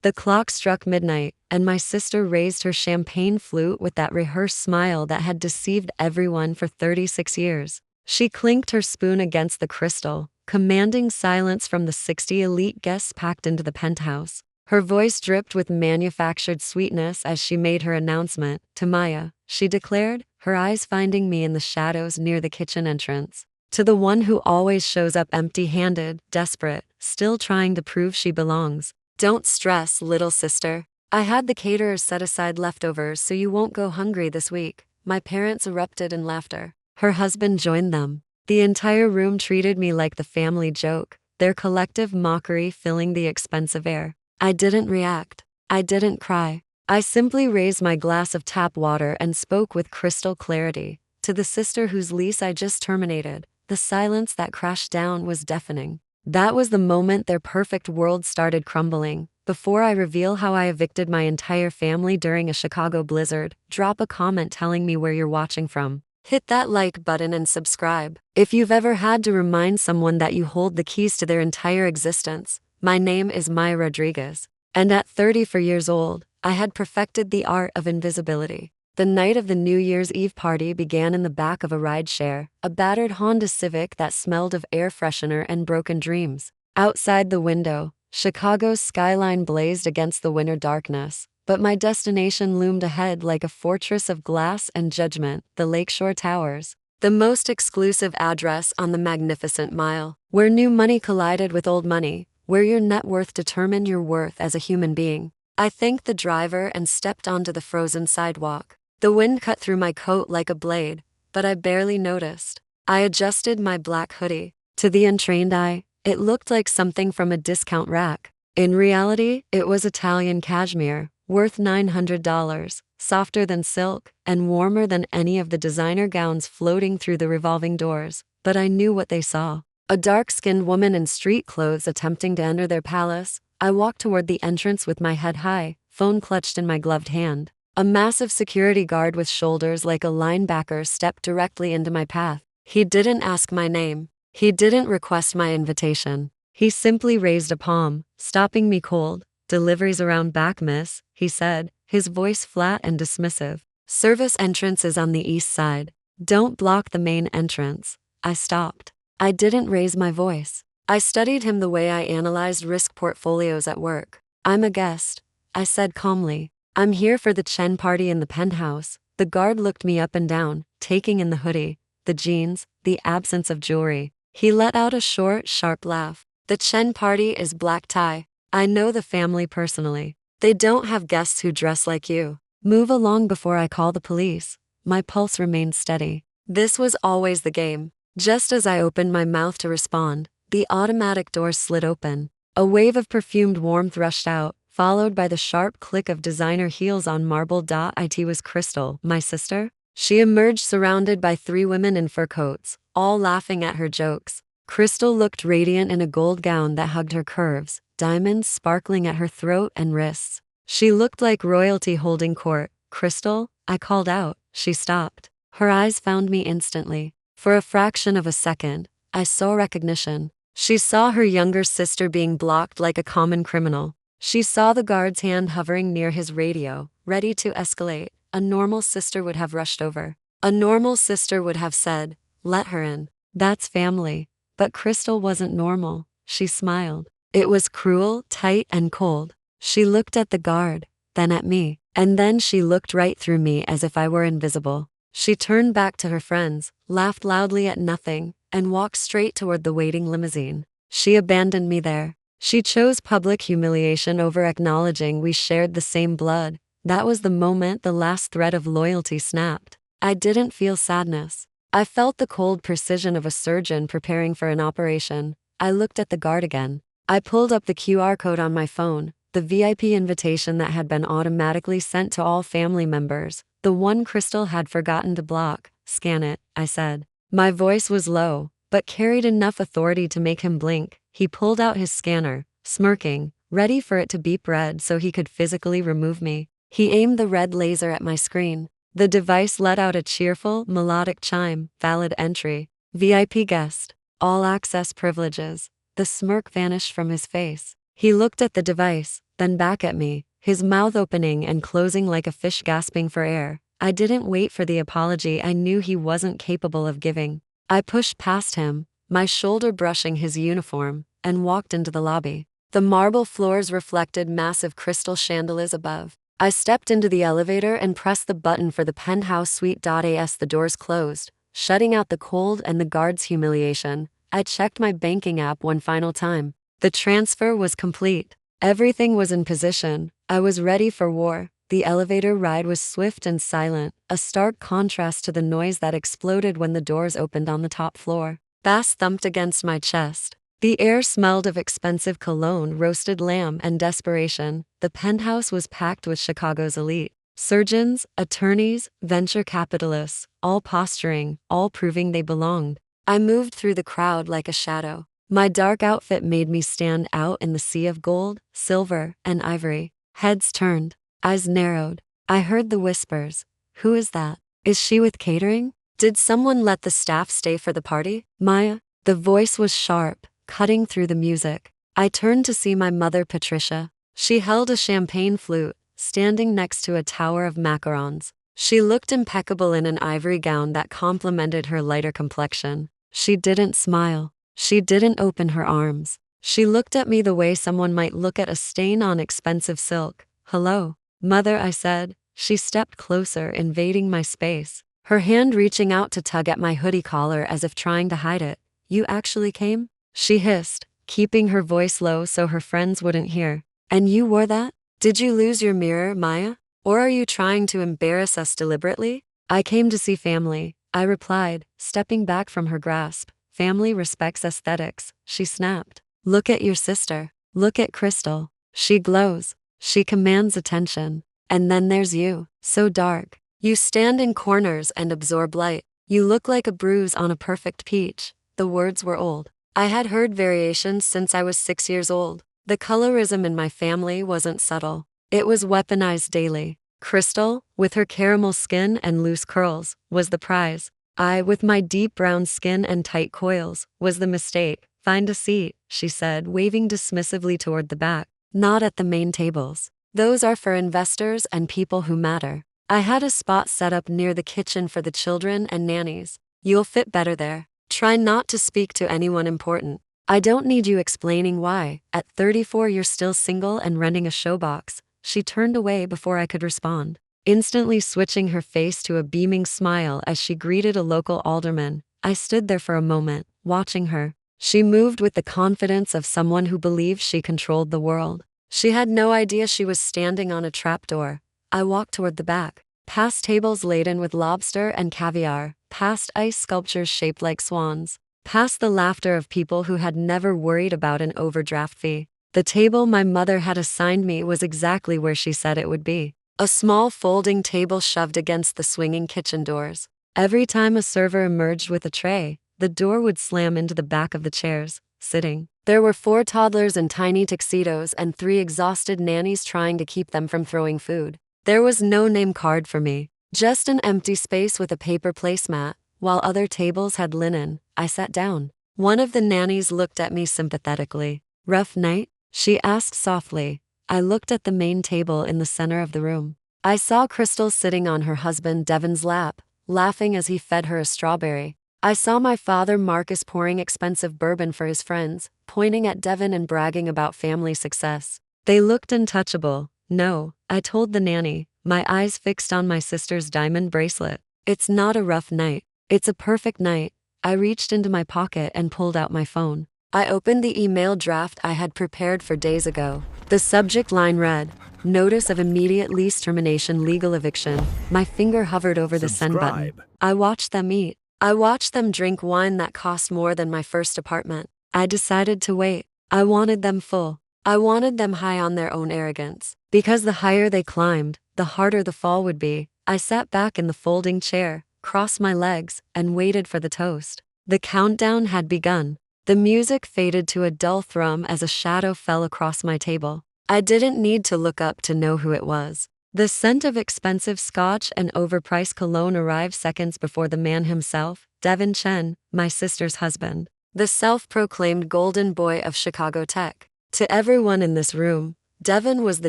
The clock struck midnight, and my sister raised her champagne flute with that rehearsed smile that had deceived everyone for 36 years. She clinked her spoon against the crystal, commanding silence from the 60 elite guests packed into the penthouse. Her voice dripped with manufactured sweetness as she made her announcement. "To Maya," she declared, her eyes finding me in the shadows near the kitchen entrance. "To the one who always shows up empty-handed, desperate, still trying to prove she belongs. Don't stress, little sister. I had the caterers set aside leftovers so you won't go hungry this week." My parents erupted in laughter. Her husband joined them. The entire room treated me like the family joke, their collective mockery filling the expensive air. I didn't react. I didn't cry. I simply raised my glass of tap water and spoke with crystal clarity. To the sister whose lease I just terminated, the silence that crashed down was deafening. That was the moment their perfect world started crumbling. Before I reveal how I evicted my entire family during a Chicago blizzard, drop a comment telling me where you're watching from. Hit that like button and subscribe. If you've ever had to remind someone that you hold the keys to their entire existence, my name is Maya Rodriguez. And at 34 years old, I had perfected the art of invisibility. The night of the New Year's Eve party began in the back of a rideshare, a battered Honda Civic that smelled of air freshener and broken dreams. Outside the window, Chicago's skyline blazed against the winter darkness, but my destination loomed ahead like a fortress of glass and judgment, the Lakeshore Towers. The most exclusive address on the Magnificent Mile, where new money collided with old money, where your net worth determined your worth as a human being. I thanked the driver and stepped onto the frozen sidewalk. The wind cut through my coat like a blade, but I barely noticed. I adjusted my black hoodie. To the untrained eye, it looked like something from a discount rack. In reality, it was Italian cashmere, worth $900, softer than silk, and warmer than any of the designer gowns floating through the revolving doors. But I knew what they saw. A dark-skinned woman in street clothes attempting to enter their palace. I walked toward the entrance with my head high, phone clutched in my gloved hand. A massive security guard with shoulders like a linebacker stepped directly into my path. He didn't ask my name. He didn't request my invitation. He simply raised a palm, stopping me cold. "Deliveries around back, miss," he said, his voice flat and dismissive. "Service entrance is on the east side. Don't block the main entrance." I stopped. I didn't raise my voice. I studied him the way I analyzed risk portfolios at work. "I'm a guest," I said calmly. "I'm here for the Chen party in the penthouse." The guard looked me up and down, taking in the hoodie, the jeans, the absence of jewelry. He let out a short, sharp laugh. "The Chen party is black tie. I know the family personally. They don't have guests who dress like you. Move along before I call the police." My pulse remained steady. This was always the game. Just as I opened my mouth to respond, the automatic doors slid open. A wave of perfumed warmth rushed out, followed by the sharp click of designer heels on marble. It was Crystal, my sister. She emerged surrounded by 3 women in fur coats, all laughing at her jokes. Crystal looked radiant in a gold gown that hugged her curves, diamonds sparkling at her throat and wrists. She looked like royalty holding court. "Crystal," I called out. She stopped. Her eyes found me instantly. For a fraction of a second, I saw recognition. She saw her younger sister being blocked like a common criminal. She saw the guard's hand hovering near his radio, ready to escalate. A normal sister would have rushed over. A normal sister would have said, "Let her in. That's family." But Crystal wasn't normal. She smiled. It was cruel, tight, and cold. She looked at the guard, then at me, and then she looked right through me as if I were invisible. She turned back to her friends, laughed loudly at nothing, and walked straight toward the waiting limousine. She abandoned me there. She chose public humiliation over acknowledging we shared the same blood. That was the moment the last thread of loyalty snapped. I didn't feel sadness. I felt the cold precision of a surgeon preparing for an operation. I looked at the guard again. I pulled up the QR code on my phone, the VIP invitation that had been automatically sent to all family members, the one Crystal had forgotten to block. "Scan it," I said. My voice was low, but carried enough authority to make him blink. He pulled out his scanner, smirking, ready for it to beep red so he could physically remove me. He aimed the red laser at my screen. The device let out a cheerful, melodic chime. "Valid entry. VIP guest. All access privileges." The smirk vanished from his face. He looked at the device, then back at me, his mouth opening and closing like a fish gasping for air. I didn't wait for the apology I knew he wasn't capable of giving. I pushed past him, my shoulder brushing his uniform, and walked into the lobby. The marble floors reflected massive crystal chandeliers above. I stepped into the elevator and pressed the button for the penthouse suite. As the doors closed, shutting out the cold and the guard's humiliation, I checked my banking app one final time. The transfer was complete. Everything was in position. I was ready for war. The elevator ride was swift and silent, a stark contrast to the noise that exploded when the doors opened on the top floor. Bass thumped against my chest. The air smelled of expensive cologne, roasted lamb, and desperation. The penthouse was packed with Chicago's elite. Surgeons, attorneys, venture capitalists, all posturing, all proving they belonged. I moved through the crowd like a shadow. My dark outfit made me stand out in the sea of gold, silver, and ivory. Heads turned, eyes narrowed. I heard the whispers. Who is that? Is she with catering? Did someone let the staff stay for the party? Maya? The voice was sharp, cutting through the music. I turned to see my mother, Patricia. She held a champagne flute, standing next to a tower of macarons. She looked impeccable in an ivory gown that complemented her lighter complexion. She didn't smile. She didn't open her arms. She looked at me the way someone might look at a stain on expensive silk. Hello, Mother, I said. She stepped closer, invading my space, her hand reaching out to tug at my hoodie collar as if trying to hide it. You actually came? She hissed, keeping her voice low so her friends wouldn't hear. And you wore that? Did you lose your mirror, Maya? Or are you trying to embarrass us deliberately? I came to see family, I replied, stepping back from her grasp. Family respects aesthetics, she snapped. Look at your sister. Look at Crystal. She glows. She commands attention. And then there's you, so dark. You stand in corners and absorb light. You look like a bruise on a perfect peach. The words were old. I had heard variations since I was 6 years old. The colorism in my family wasn't subtle. It was weaponized daily. Crystal, with her caramel skin and loose curls, was the prize. I, with my deep brown skin and tight coils, was the mistake. Find a seat, she said, waving dismissively toward the back. Not at the main tables. Those are for investors and people who matter. I had a spot set up near the kitchen for the children and nannies. You'll fit better there. Try not to speak to anyone important. I don't need you explaining why, at 34 you're still single and renting a showbox. She turned away before I could respond, instantly switching her face to a beaming smile as she greeted a local alderman. I stood there for a moment, watching her. She moved with the confidence of someone who believed she controlled the world. She had no idea she was standing on a trapdoor. I walked toward the back, past tables laden with lobster and caviar, past ice sculptures shaped like swans, past the laughter of people who had never worried about an overdraft fee. The table my mother had assigned me was exactly where she said it would be. A small folding table shoved against the swinging kitchen doors. Every time a server emerged with a tray, the door would slam into the back of the chairs, sitting. There were 4 toddlers in tiny tuxedos and 3 exhausted nannies trying to keep them from throwing food. There was no name card for me, just an empty space with a paper placemat, while other tables had linen. I sat down. One of the nannies looked at me sympathetically. Rough night? She asked softly. I looked at the main table in the center of the room. I saw Crystal sitting on her husband Devin's lap, laughing as he fed her a strawberry. I saw my father Marcus pouring expensive bourbon for his friends, pointing at Devin and bragging about family success. They looked untouchable. No, I told the nanny, my eyes fixed on my sister's diamond bracelet. It's not a rough night. It's a perfect night. I reached into my pocket and pulled out my phone. I opened the email draft I had prepared for days ago. The subject line read, Notice of immediate lease termination, legal eviction. My finger hovered over the send button. I watched them eat. I watched them drink wine that cost more than my first apartment. I decided to wait. I wanted them full. I wanted them high on their own arrogance. Because the higher they climbed, the harder the fall would be. I sat back in the folding chair, crossed my legs, and waited for the toast. The countdown had begun. The music faded to a dull thrum as a shadow fell across my table. I didn't need to look up to know who it was. The scent of expensive scotch and overpriced cologne arrived seconds before the man himself, Devin Chen, my sister's husband, the self-proclaimed golden boy of Chicago tech. To everyone in this room, Devin was the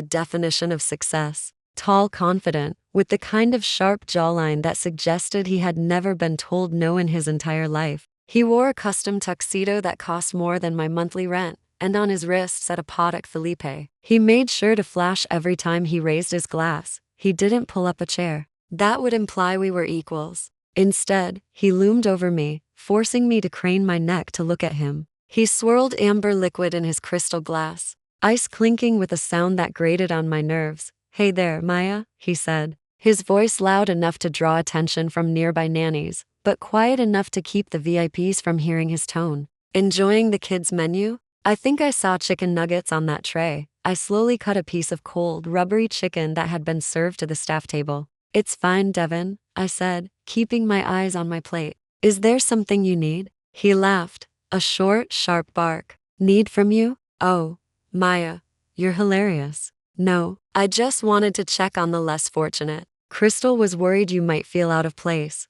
definition of success. Tall, confident, with the kind of sharp jawline that suggested he had never been told no in his entire life. He wore a custom tuxedo that cost more than my monthly rent, and on his wrist said a Patek Philippe. He made sure to flash every time he raised his glass. He didn't pull up a chair. That would imply we were equals. Instead, he loomed over me, forcing me to crane my neck to look at him. He swirled amber liquid in his crystal glass, ice clinking with a sound that grated on my nerves. "Hey there, Maya," he said, his voice loud enough to draw attention from nearby nannies, but quiet enough to keep the VIPs from hearing his tone. "Enjoying the kids' menu? I think I saw chicken nuggets on that tray." I slowly cut a piece of cold, rubbery chicken that had been served to the staff table. "It's fine, Devin," I said, keeping my eyes on my plate. "Is there something you need?" He laughed, a short, sharp bark. "Need from you? Oh, Maya, you're hilarious." "No, I just wanted to check on the less fortunate. Crystal was worried you might feel out of place,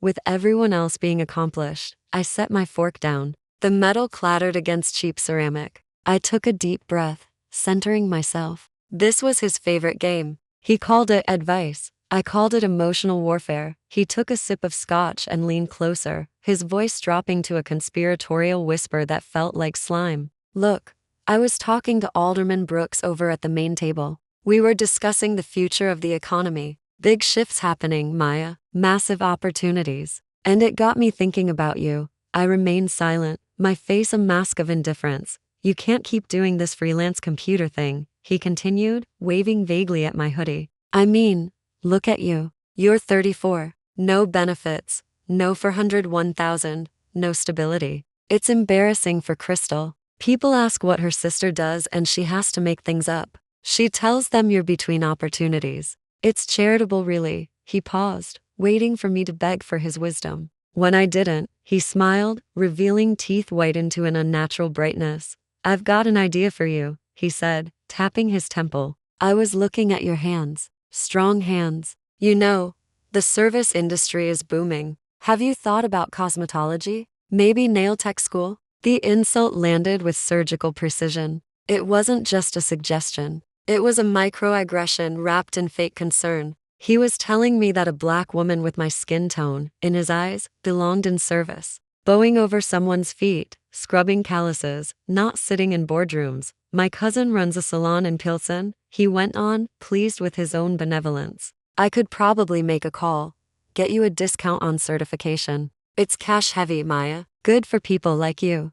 with everyone else being accomplished." I set my fork down. The metal clattered against cheap ceramic. I took a deep breath, centering myself. This was his favorite game. He called it advice. I called it emotional warfare. He took a sip of scotch and leaned closer, his voice dropping to a conspiratorial whisper that felt like slime. "Look, I was talking to Alderman Brooks over at the main table. We were discussing the future of the economy. Big shifts happening, Maya. Massive opportunities. And it got me thinking about you." I remained silent, my face a mask of indifference. "You can't keep doing this freelance computer thing," he continued, waving vaguely at my hoodie. "I mean, look at you. You're 34. No benefits. No 401,000. No stability. It's embarrassing for Crystal. People ask what her sister does and she has to make things up. She tells them you're between opportunities. It's charitable, really." He paused, waiting for me to beg for his wisdom. When I didn't, he smiled, revealing teeth whitened to an unnatural brightness. "I've got an idea for you," he said, tapping his temple. "I was looking at your hands. Strong hands. The service industry is booming. Have you thought about cosmetology? Maybe nail tech school?" The insult landed with surgical precision. It wasn't just a suggestion. It was a microaggression wrapped in fake concern. He was telling me that a black woman with my skin tone, in his eyes, belonged in service. Bowing over someone's feet, scrubbing calluses, not sitting in boardrooms. "My cousin runs a salon in Pilsen," he went on, pleased with his own benevolence. "I could probably make a call. Get you a discount on certification. It's cash heavy, Maya. Good for people like you.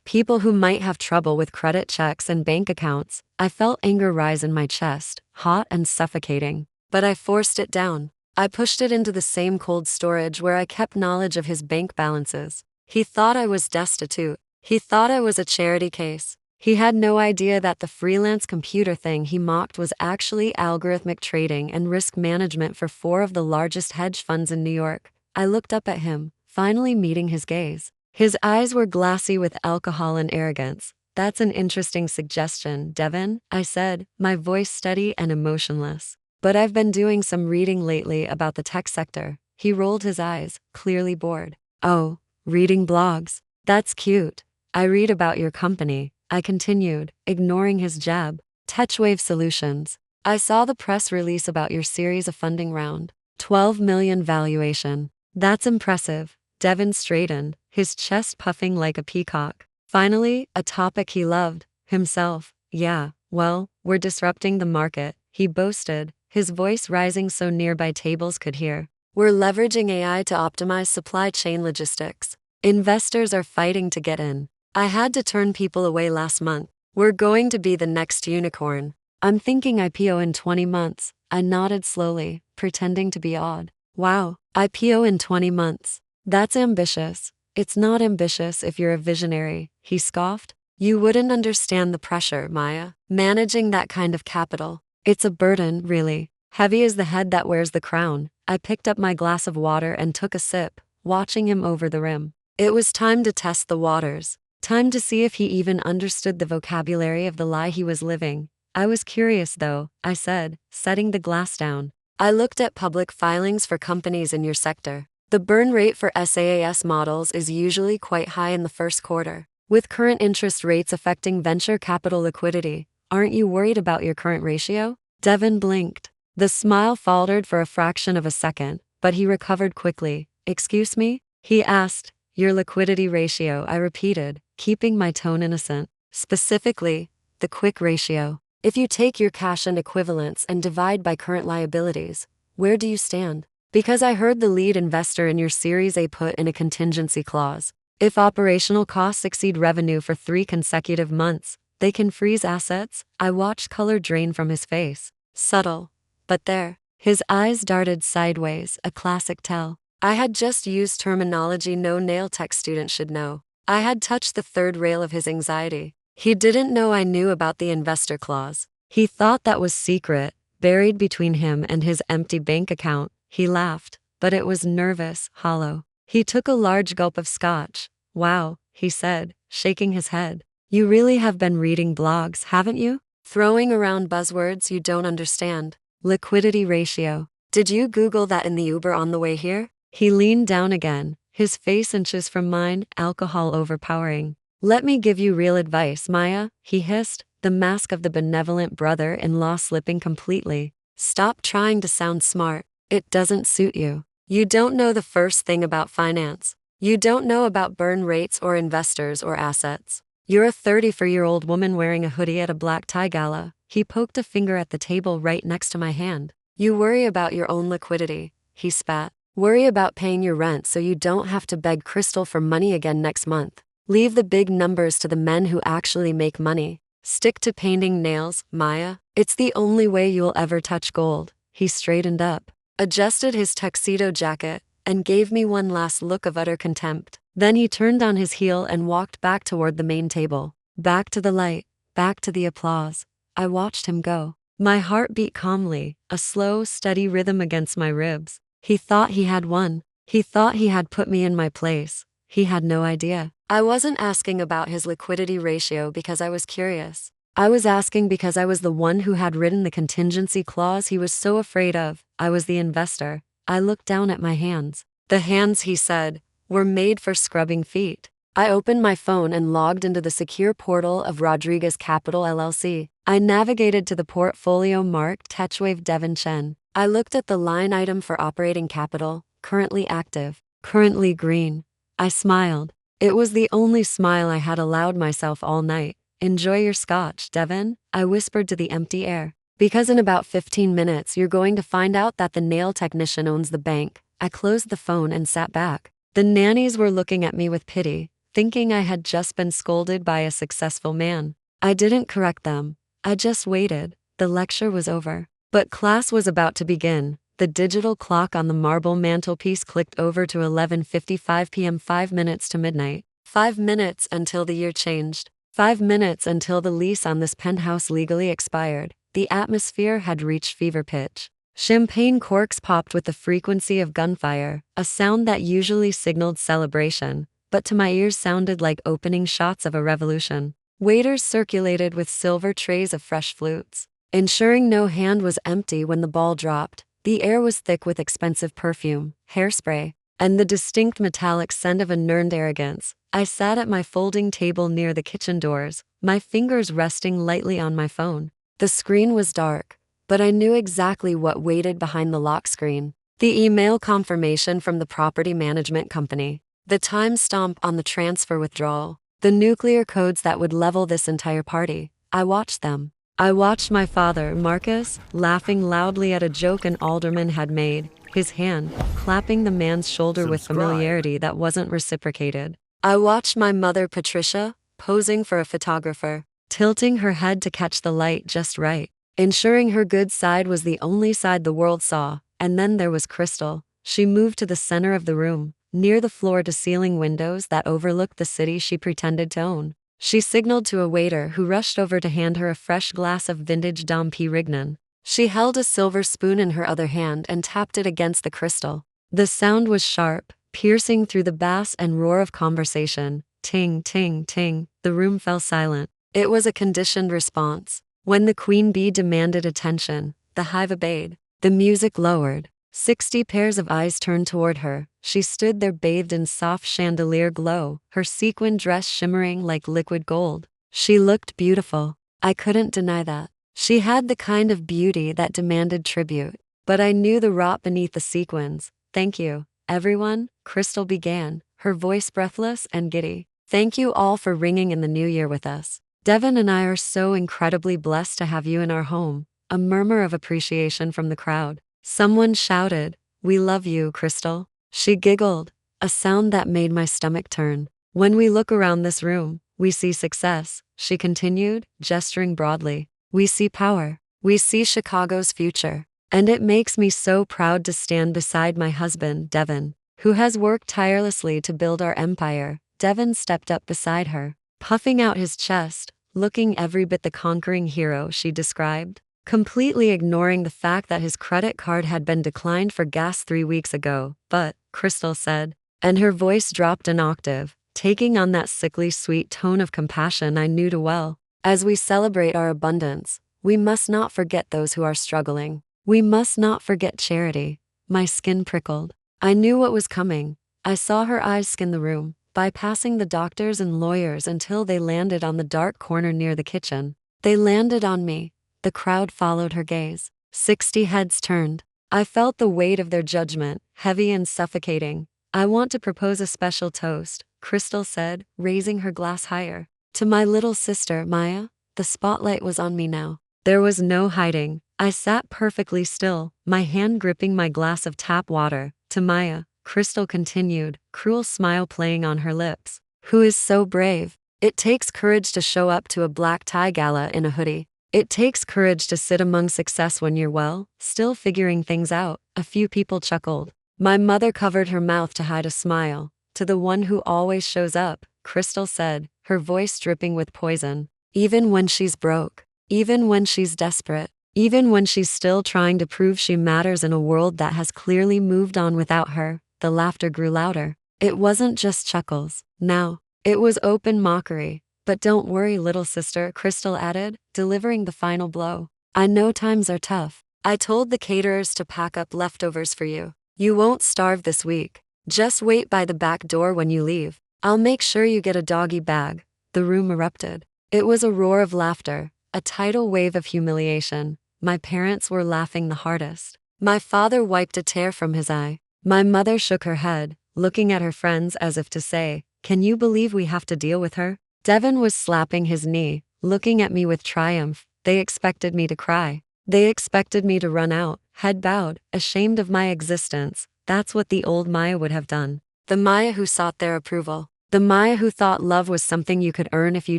People who might have trouble with credit checks and bank accounts." I felt anger rise in my chest, hot and suffocating. But I forced it down. I pushed it into the same cold storage where I kept knowledge of his bank balances. He thought I was destitute. He thought I was a charity case. He had no idea that the freelance computer thing he mocked was actually algorithmic trading and risk management for 4 of the largest hedge funds in New York. I looked up at him, finally meeting his gaze. His eyes were glassy with alcohol and arrogance. "That's an interesting suggestion, Devin," I said, my voice steady and emotionless. "But I've been doing some reading lately about the tech sector." He rolled his eyes, clearly bored. "Oh, reading blogs. That's cute. I read about your company," I continued, ignoring his jab. "Techwave Solutions. I saw the press release about your series of funding round. 12 million valuation. That's impressive." Devin straightened, his chest puffing like a peacock. Finally, a topic he loved, himself. "Yeah, well, we're disrupting the market," he boasted, his voice rising so nearby tables could hear. "We're leveraging AI to optimize supply chain logistics. Investors are fighting to get in. I had to turn people away last month. We're going to be the next unicorn. I'm thinking IPO in 20 months. I nodded slowly, pretending to be awed. "Wow, IPO in 20 months. That's ambitious." "It's not ambitious if you're a visionary," he scoffed. "You wouldn't understand the pressure, Maya. Managing that kind of capital. It's a burden, really. Heavy as the head that wears the crown." I picked up my glass of water and took a sip, watching him over the rim. It was time to test the waters. Time to see if he even understood the vocabulary of the lie he was living. "I was curious though," I said, setting the glass down. "I looked at public filings for companies in your sector. The burn rate for SaaS models is usually quite high in the first quarter. With current interest rates affecting venture capital liquidity, Aren't you worried about your current ratio? Devin blinked. The smile faltered for a fraction of a second, but he recovered quickly. Excuse me? He asked. Your liquidity ratio, I repeated, keeping my tone innocent. Specifically, the quick ratio. If you take your cash and equivalents and divide by current liabilities, where do you stand? Because I heard the lead investor in your Series A put in a contingency clause. If operational costs exceed revenue for 3 consecutive months, they can freeze assets. I watched color drain from his face. Subtle. But there. His eyes darted sideways, a classic tell. I had just used terminology no nail tech student should know. I had touched the third rail of his anxiety. He didn't know I knew about the investor clause. He thought that was secret, buried between him and his empty bank account. He laughed, but it was nervous, hollow. He took a large gulp of scotch. Wow, he said, shaking his head. You really have been reading blogs, haven't you? Throwing around buzzwords you don't understand. Liquidity ratio. Did you Google that in the Uber on the way here? He leaned down again, his face inches from mine, alcohol overpowering. Let me give you real advice, Maya, he hissed, the mask of the benevolent brother-in-law slipping completely. Stop trying to sound smart. It doesn't suit you. You don't know the first thing about finance. You don't know about burn rates or investors or assets. You're a 34-year-old woman wearing a hoodie at a black tie gala. He poked a finger at the table right next to my hand. You worry about your own liquidity, he spat. Worry about paying your rent so you don't have to beg Crystal for money again next month. Leave the big numbers to the men who actually make money. Stick to painting nails, Maya. It's the only way you'll ever touch gold. He straightened up, adjusted his tuxedo jacket, and gave me one last look of utter contempt. Then he turned on his heel and walked back toward the main table. Back to the light, back to the applause. I watched him go. My heart beat calmly, a slow, steady rhythm against my ribs. He thought he had won. He thought he had put me in my place. He had no idea. I wasn't asking about his liquidity ratio because I was curious. I was asking because I was the one who had written the contingency clause he was so afraid of. I was the investor. I looked down at my hands. The hands, he said, were made for scrubbing feet. I opened my phone and logged into the secure portal of Rodriguez Capital LLC. I navigated to the portfolio marked Tetchwave Devon Chen. I looked at the line item for operating capital, currently active, currently green. I smiled. It was the only smile I had allowed myself all night. Enjoy your scotch, Devon, I whispered to the empty air. Because in about 15 minutes you're going to find out that the nail technician owns the bank. I closed the phone and sat back. The nannies were looking at me with pity, thinking I had just been scolded by a successful man. I didn't correct them. I just waited. The lecture was over. But class was about to begin. The digital clock on the marble mantelpiece clicked over to 11:55 p.m. 5 minutes to midnight. 5 minutes until the year changed. 5 minutes until the lease on this penthouse legally expired. The atmosphere had reached fever pitch. Champagne corks popped with the frequency of gunfire, a sound that usually signaled celebration, but to my ears sounded like opening shots of a revolution. Waiters circulated with silver trays of fresh flutes, ensuring no hand was empty when the ball dropped. The air was thick with expensive perfume, hairspray, and the distinct metallic scent of a learned arrogance. I sat at my folding table near the kitchen doors, my fingers resting lightly on my phone. The screen was dark, but I knew exactly what waited behind the lock screen. The email confirmation from the property management company, the timestamp on the transfer withdrawal, the nuclear codes that would level this entire party. I watched them. I watched my father, Marcus, laughing loudly at a joke an alderman had made, his hand clapping the man's shoulder with familiarity that wasn't reciprocated. I watched my mother, Patricia, posing for a photographer, tilting her head to catch the light just right, ensuring her good side was the only side the world saw. And then there was Crystal. She moved to the center of the room, near the floor-to-ceiling windows that overlooked the city she pretended to own. She signaled to a waiter who rushed over to hand her a fresh glass of vintage Dom Pérignon. She held a silver spoon in her other hand and tapped it against the crystal. The sound was sharp, piercing through the bass and roar of conversation. Ting, ting, ting. The room fell silent. It was a conditioned response. When the queen bee demanded attention, the hive obeyed. The music lowered. 60 pairs of eyes turned toward her. She stood there bathed in soft chandelier glow, her sequin dress shimmering like liquid gold. She looked beautiful. I couldn't deny that. She had the kind of beauty that demanded tribute. But I knew the rot beneath the sequins. Thank you, everyone, Crystal began, her voice breathless and giddy. Thank you all for ringing in the new year with us. Devin and I are so incredibly blessed to have you in our home. A murmur of appreciation from the crowd. Someone shouted, "We love you, Crystal." She giggled, a sound that made my stomach turn. When we look around this room, we see success, she continued, gesturing broadly. We see power. We see Chicago's future. And it makes me so proud to stand beside my husband, Devin, who has worked tirelessly to build our empire. Devin stepped up beside her, puffing out his chest, looking every bit the conquering hero she described, completely ignoring the fact that his credit card had been declined for gas 3 weeks ago. But, Crystal said, and her voice dropped an octave, taking on that sickly sweet tone of compassion I knew too well. As we celebrate our abundance, we must not forget those who are struggling. We must not forget charity. My skin prickled. I knew what was coming. I saw her eyes scan the room, bypassing the doctors and lawyers until they landed on the dark corner near the kitchen. They landed on me. The crowd followed her gaze. 60 heads turned. I felt the weight of their judgment, heavy and suffocating. I want to propose a special toast, Crystal said, raising her glass higher. To my little sister, Maya. The spotlight was on me now. There was no hiding. I sat perfectly still, my hand gripping my glass of tap water. To Maya, Crystal continued, cruel smile playing on her lips. Who is so brave? It takes courage to show up to a black tie gala in a hoodie. It takes courage to sit among success when you're still figuring things out. A few people chuckled. My mother covered her mouth to hide a smile. To the one who always shows up, Crystal said, her voice dripping with poison. Even when she's broke. Even when she's desperate. Even when she's still trying to prove she matters in a world that has clearly moved on without her. The laughter grew louder. It wasn't just chuckles. Now, it was open mockery. But don't worry, little sister, Crystal added, delivering the final blow. I know times are tough. I told the caterers to pack up leftovers for you. You won't starve this week. Just wait by the back door when you leave. I'll make sure you get a doggy bag. The room erupted. It was a roar of laughter, a tidal wave of humiliation. My parents were laughing the hardest. My father wiped a tear from his eye. My mother shook her head, looking at her friends as if to say, can you believe we have to deal with her? Devin was slapping his knee, looking at me with triumph. They expected me to cry. They expected me to run out, head bowed, ashamed of my existence. That's what the old Maya would have done. The Maya who sought their approval. The Maya who thought love was something you could earn if you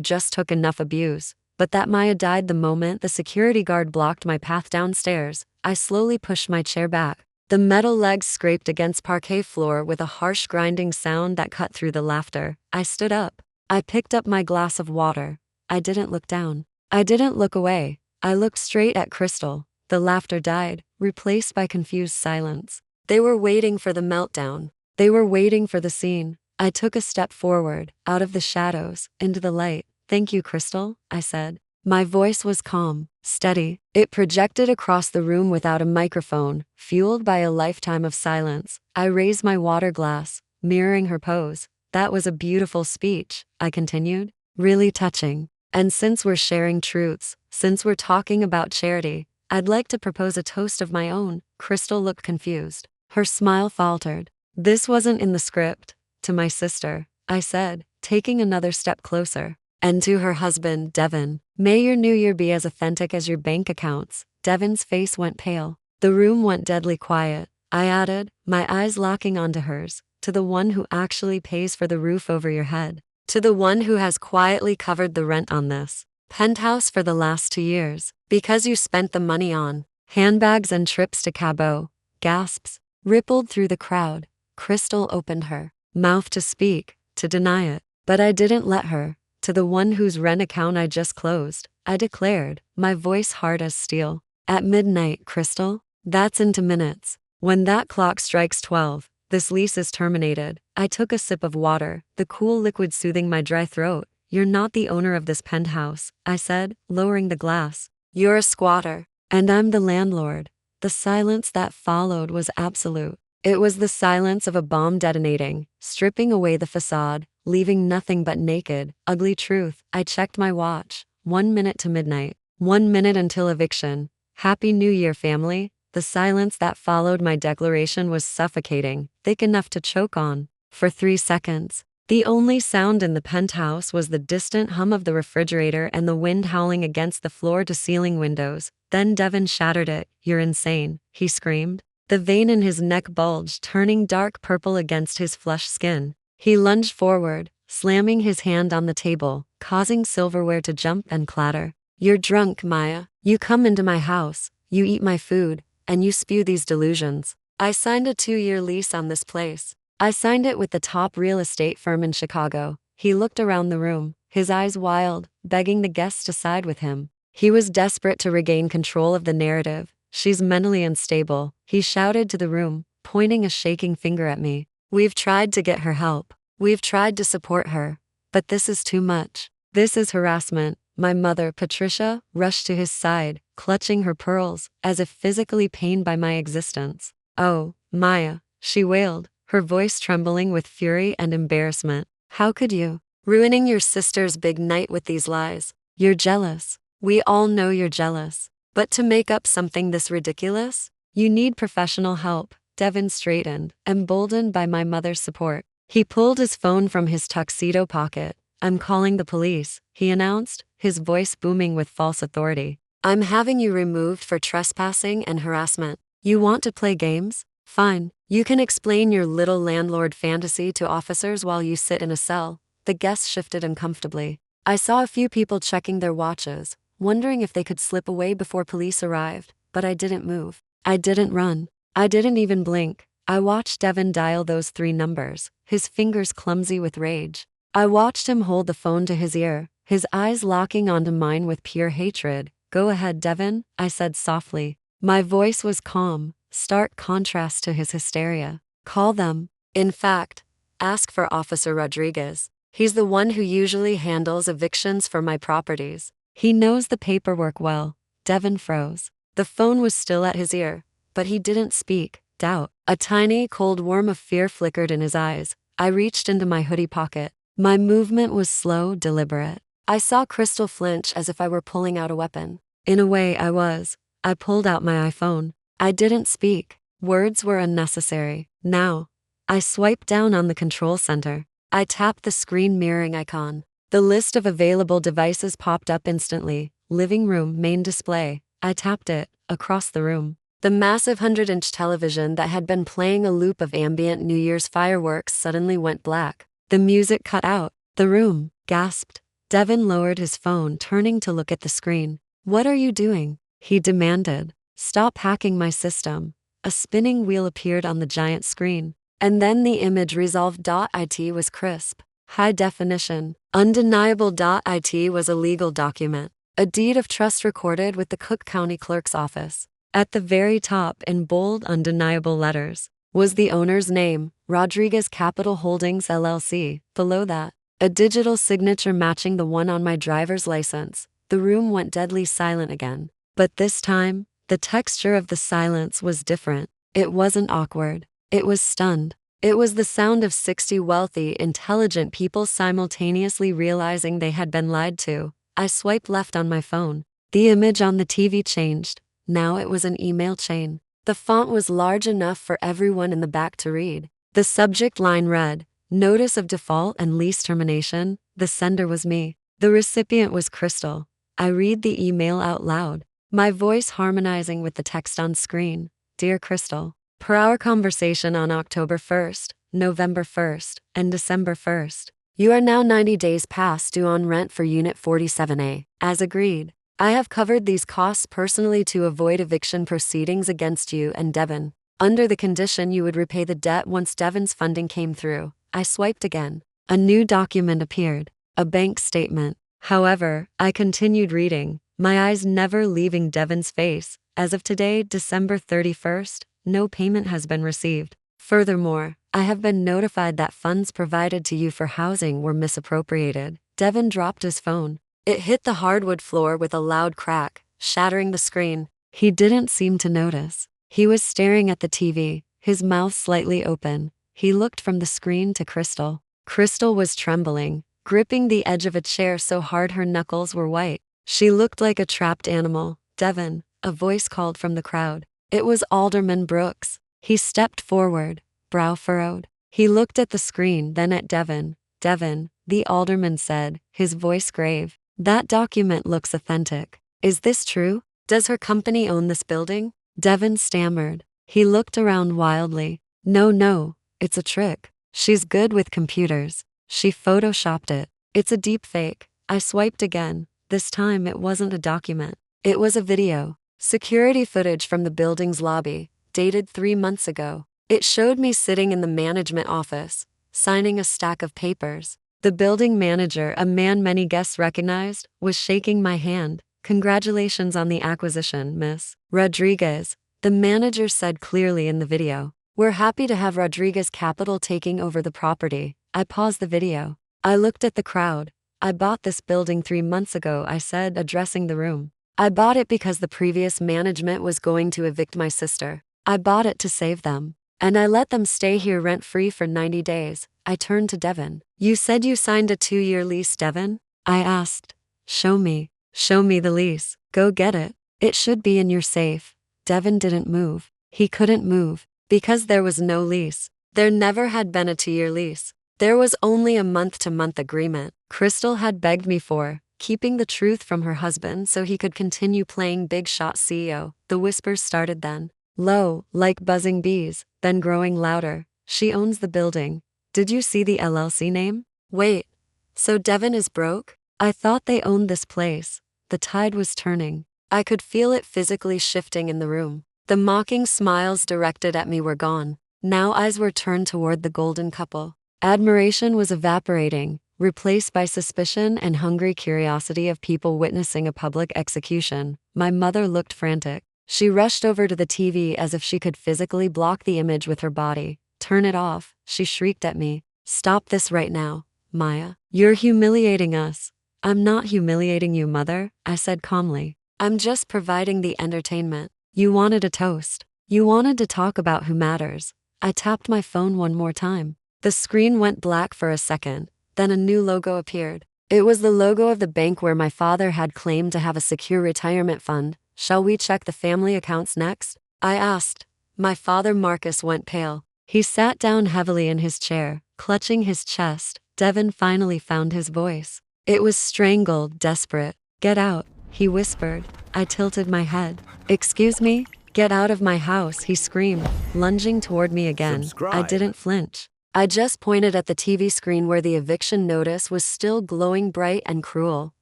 just took enough abuse. But that Maya died the moment the security guard blocked my path downstairs. I slowly pushed my chair back. The metal legs scraped against parquet floor with a harsh grinding sound that cut through the laughter. I stood up. I picked up my glass of water. I didn't look down. I didn't look away. I looked straight at Crystal. The laughter died, replaced by confused silence. They were waiting for the meltdown. They were waiting for the scene. I took a step forward, out of the shadows, into the light. Thank you, Crystal, I said. My voice was calm, steady. It projected across the room without a microphone, fueled by a lifetime of silence. I raised my water glass, mirroring her pose. That was a beautiful speech, I continued. Really touching. And since we're sharing truths, since we're talking about charity, I'd like to propose a toast of my own. Crystal looked confused. Her smile faltered. This wasn't in the script. To my sister, I said, taking another step closer. And to her husband, Devin, may your new year be as authentic as your bank accounts. Devin's face went pale. The room went deadly quiet. I added, my eyes locking onto hers, to the one who actually pays for the roof over your head. To the one who has quietly covered the rent on this penthouse for the last 2 years. Because you spent the money on handbags and trips to Cabo. Gasps rippled through the crowd. Crystal opened her mouth to speak, to deny it. But I didn't let her. To the one whose rent account I just closed, I declared, my voice hard as steel. At midnight, Crystal? That's into minutes. When that clock strikes 12, this lease is terminated. I took a sip of water, the cool liquid soothing my dry throat. You're not the owner of this penthouse, I said, lowering the glass. You're a squatter. And I'm the landlord. The silence that followed was absolute. It was the silence of a bomb detonating, stripping away the facade, leaving nothing but naked, ugly truth. I checked my watch. 1 minute to midnight. 1 minute until eviction. Happy New Year, family. The silence that followed my declaration was suffocating, thick enough to choke on. For 3 seconds, the only sound in the penthouse was the distant hum of the refrigerator and the wind howling against the floor-to-ceiling windows. Then Devin shattered it. "You're insane," he screamed. The vein in his neck bulged, turning dark purple against his flushed skin. He lunged forward, slamming his hand on the table, causing silverware to jump and clatter. "You're drunk, Maya. You come into my house, you eat my food, and you spew these delusions. I signed a 2-year lease on this place. I signed it with the top real estate firm in Chicago." He looked around the room, his eyes wild, begging the guests to side with him. He was desperate to regain control of the narrative. "She's mentally unstable," he shouted to the room, pointing a shaking finger at me. "We've tried to get her help. We've tried to support her. But this is too much. This is harassment." My mother, Patricia, rushed to his side, clutching her pearls, as if physically pained by my existence. "Oh, Maya," she wailed, her voice trembling with fury and embarrassment. "How could you? Ruining your sister's big night with these lies. You're jealous. We all know you're jealous. But to make up something this ridiculous, you need professional help." Devin straightened, emboldened by my mother's support. He pulled his phone from his tuxedo pocket. "I'm calling the police," he announced, his voice booming with false authority. "I'm having you removed for trespassing and harassment. You want to play games? Fine. You can explain your little landlord fantasy to officers while you sit in a cell." The guests shifted uncomfortably. I saw a few people checking their watches, wondering if they could slip away before police arrived, but I didn't move. I didn't run. I didn't even blink. I watched Devin dial those 3 numbers, his fingers clumsy with rage. I watched him hold the phone to his ear, his eyes locking onto mine with pure hatred. "Go ahead, Devin," I said softly. My voice was calm, stark contrast to his hysteria. "Call them. In fact, ask for Officer Rodriguez. He's the one who usually handles evictions for my properties. He knows the paperwork well." Devin froze. The phone was still at his ear, but he didn't speak. Doubt, a tiny cold worm of fear flickered in his eyes. I reached into my hoodie pocket. My movement was slow, deliberate. I saw Crystal flinch as if I were pulling out a weapon. In a way, I was. I pulled out my iPhone. I didn't speak. Words were unnecessary. Now, I swiped down on the control center. I tapped the screen mirroring icon. The list of available devices popped up instantly. Living room, main display. I tapped it. Across the room, the massive 100-inch television that had been playing a loop of ambient New Year's fireworks suddenly went black. The music cut out. The room gasped. Devin lowered his phone, turning to look at the screen. "What are you doing?" he demanded. "Stop hacking my system." A spinning wheel appeared on the giant screen. And then the image resolved.it was crisp. High definition. Undeniable.it was a legal document. A deed of trust recorded with the Cook County Clerk's office. At the very top, in bold, undeniable letters, was the owner's name, Rodriguez Capital Holdings LLC. Below that, a digital signature matching the one on my driver's license. The room went deadly silent again. But this time, the texture of the silence was different. It wasn't awkward. It was stunned. It was the sound of 60 wealthy, intelligent people simultaneously realizing they had been lied to. I swiped left on my phone. The image on the TV changed. Now it was an email chain. The font was large enough for everyone in the back to read. The subject line read, "Notice of default and lease termination." The sender was me. The recipient was Crystal. I read the email out loud, my voice harmonizing with the text on screen. "Dear Crystal, per our conversation on October 1st, November 1st, and December 1st, you are now 90 days past due on rent for Unit 47A. As agreed, I have covered these costs personally to avoid eviction proceedings against you and Devin, under the condition you would repay the debt once Devin's funding came through." I swiped again. A new document appeared, a bank statement. However, I continued reading, my eyes never leaving Devin's face. "As of today, December 31st, no payment has been received. Furthermore, I have been notified that funds provided to you for housing were misappropriated." Devin dropped his phone. It hit the hardwood floor with a loud crack, shattering the screen. He didn't seem to notice. He was staring at the TV, his mouth slightly open. He looked from the screen to Crystal. Crystal was trembling, gripping the edge of a chair so hard her knuckles were white. She looked like a trapped animal. Devin, a voice called from the crowd. It was Alderman Brooks. He stepped forward, brow furrowed. He looked at the screen, then at Devin. Devin, the alderman said, his voice grave. That document looks authentic. Is this true? Does her company own this building? Devin stammered. He looked around wildly. No, it's a trick. She's good with computers. She photoshopped it. It's a deep fake. I swiped again. This time it wasn't a document. It was a video. Security footage from the building's lobby, dated 3 months ago. It showed me sitting in the management office, signing a stack of papers. The building manager, a man many guests recognized, was shaking my hand. Congratulations on the acquisition, Miss Rodriguez, the manager said clearly in the video. We're happy to have Rodriguez Capital taking over the property. I paused the video. I looked at the crowd. I bought this building 3 months ago, I said, addressing the room. I bought it because the previous management was going to evict my sister. I bought it to save them. And I let them stay here rent-free for 90 days. I turned to Devin. You said you signed a 2-year lease, Devin? I asked. Show me the lease. Go get it. It should be in your safe. Devin didn't move. He couldn't move. Because there was no lease. There never had been a 2-year lease. There was only a month-to-month agreement. Crystal had begged me for, keeping the truth from her husband so he could continue playing big shot CEO. The whispers started then. Low, like buzzing bees, then growing louder. She owns the building. Did you see the LLC name? Wait. So Devin is broke? I thought they owned this place. The tide was turning. I could feel it physically shifting in the room. The mocking smiles directed at me were gone. Now eyes were turned toward the golden couple. Admiration was evaporating, replaced by suspicion and hungry curiosity of people witnessing a public execution. My mother looked frantic. She rushed over to the TV as if she could physically block the image with her body. Turn it off, she shrieked at me. Stop this right now, Maya. You're humiliating us. I'm not humiliating you, Mother, I said calmly. I'm just providing the entertainment. You wanted a toast. You wanted to talk about who matters. I tapped my phone one more time. The screen went black for a second, then a new logo appeared. It was the logo of the bank where my father had claimed to have a secure retirement fund. Shall we check the family accounts next? I asked. My father Marcus went pale. He sat down heavily in his chair, clutching his chest. Devin finally found his voice. It was strangled, desperate. Get out, he whispered. I tilted my head. Excuse me? Get out of my house, he screamed, lunging toward me again. I didn't flinch. I just pointed at the TV screen where the eviction notice was still glowing bright and cruel.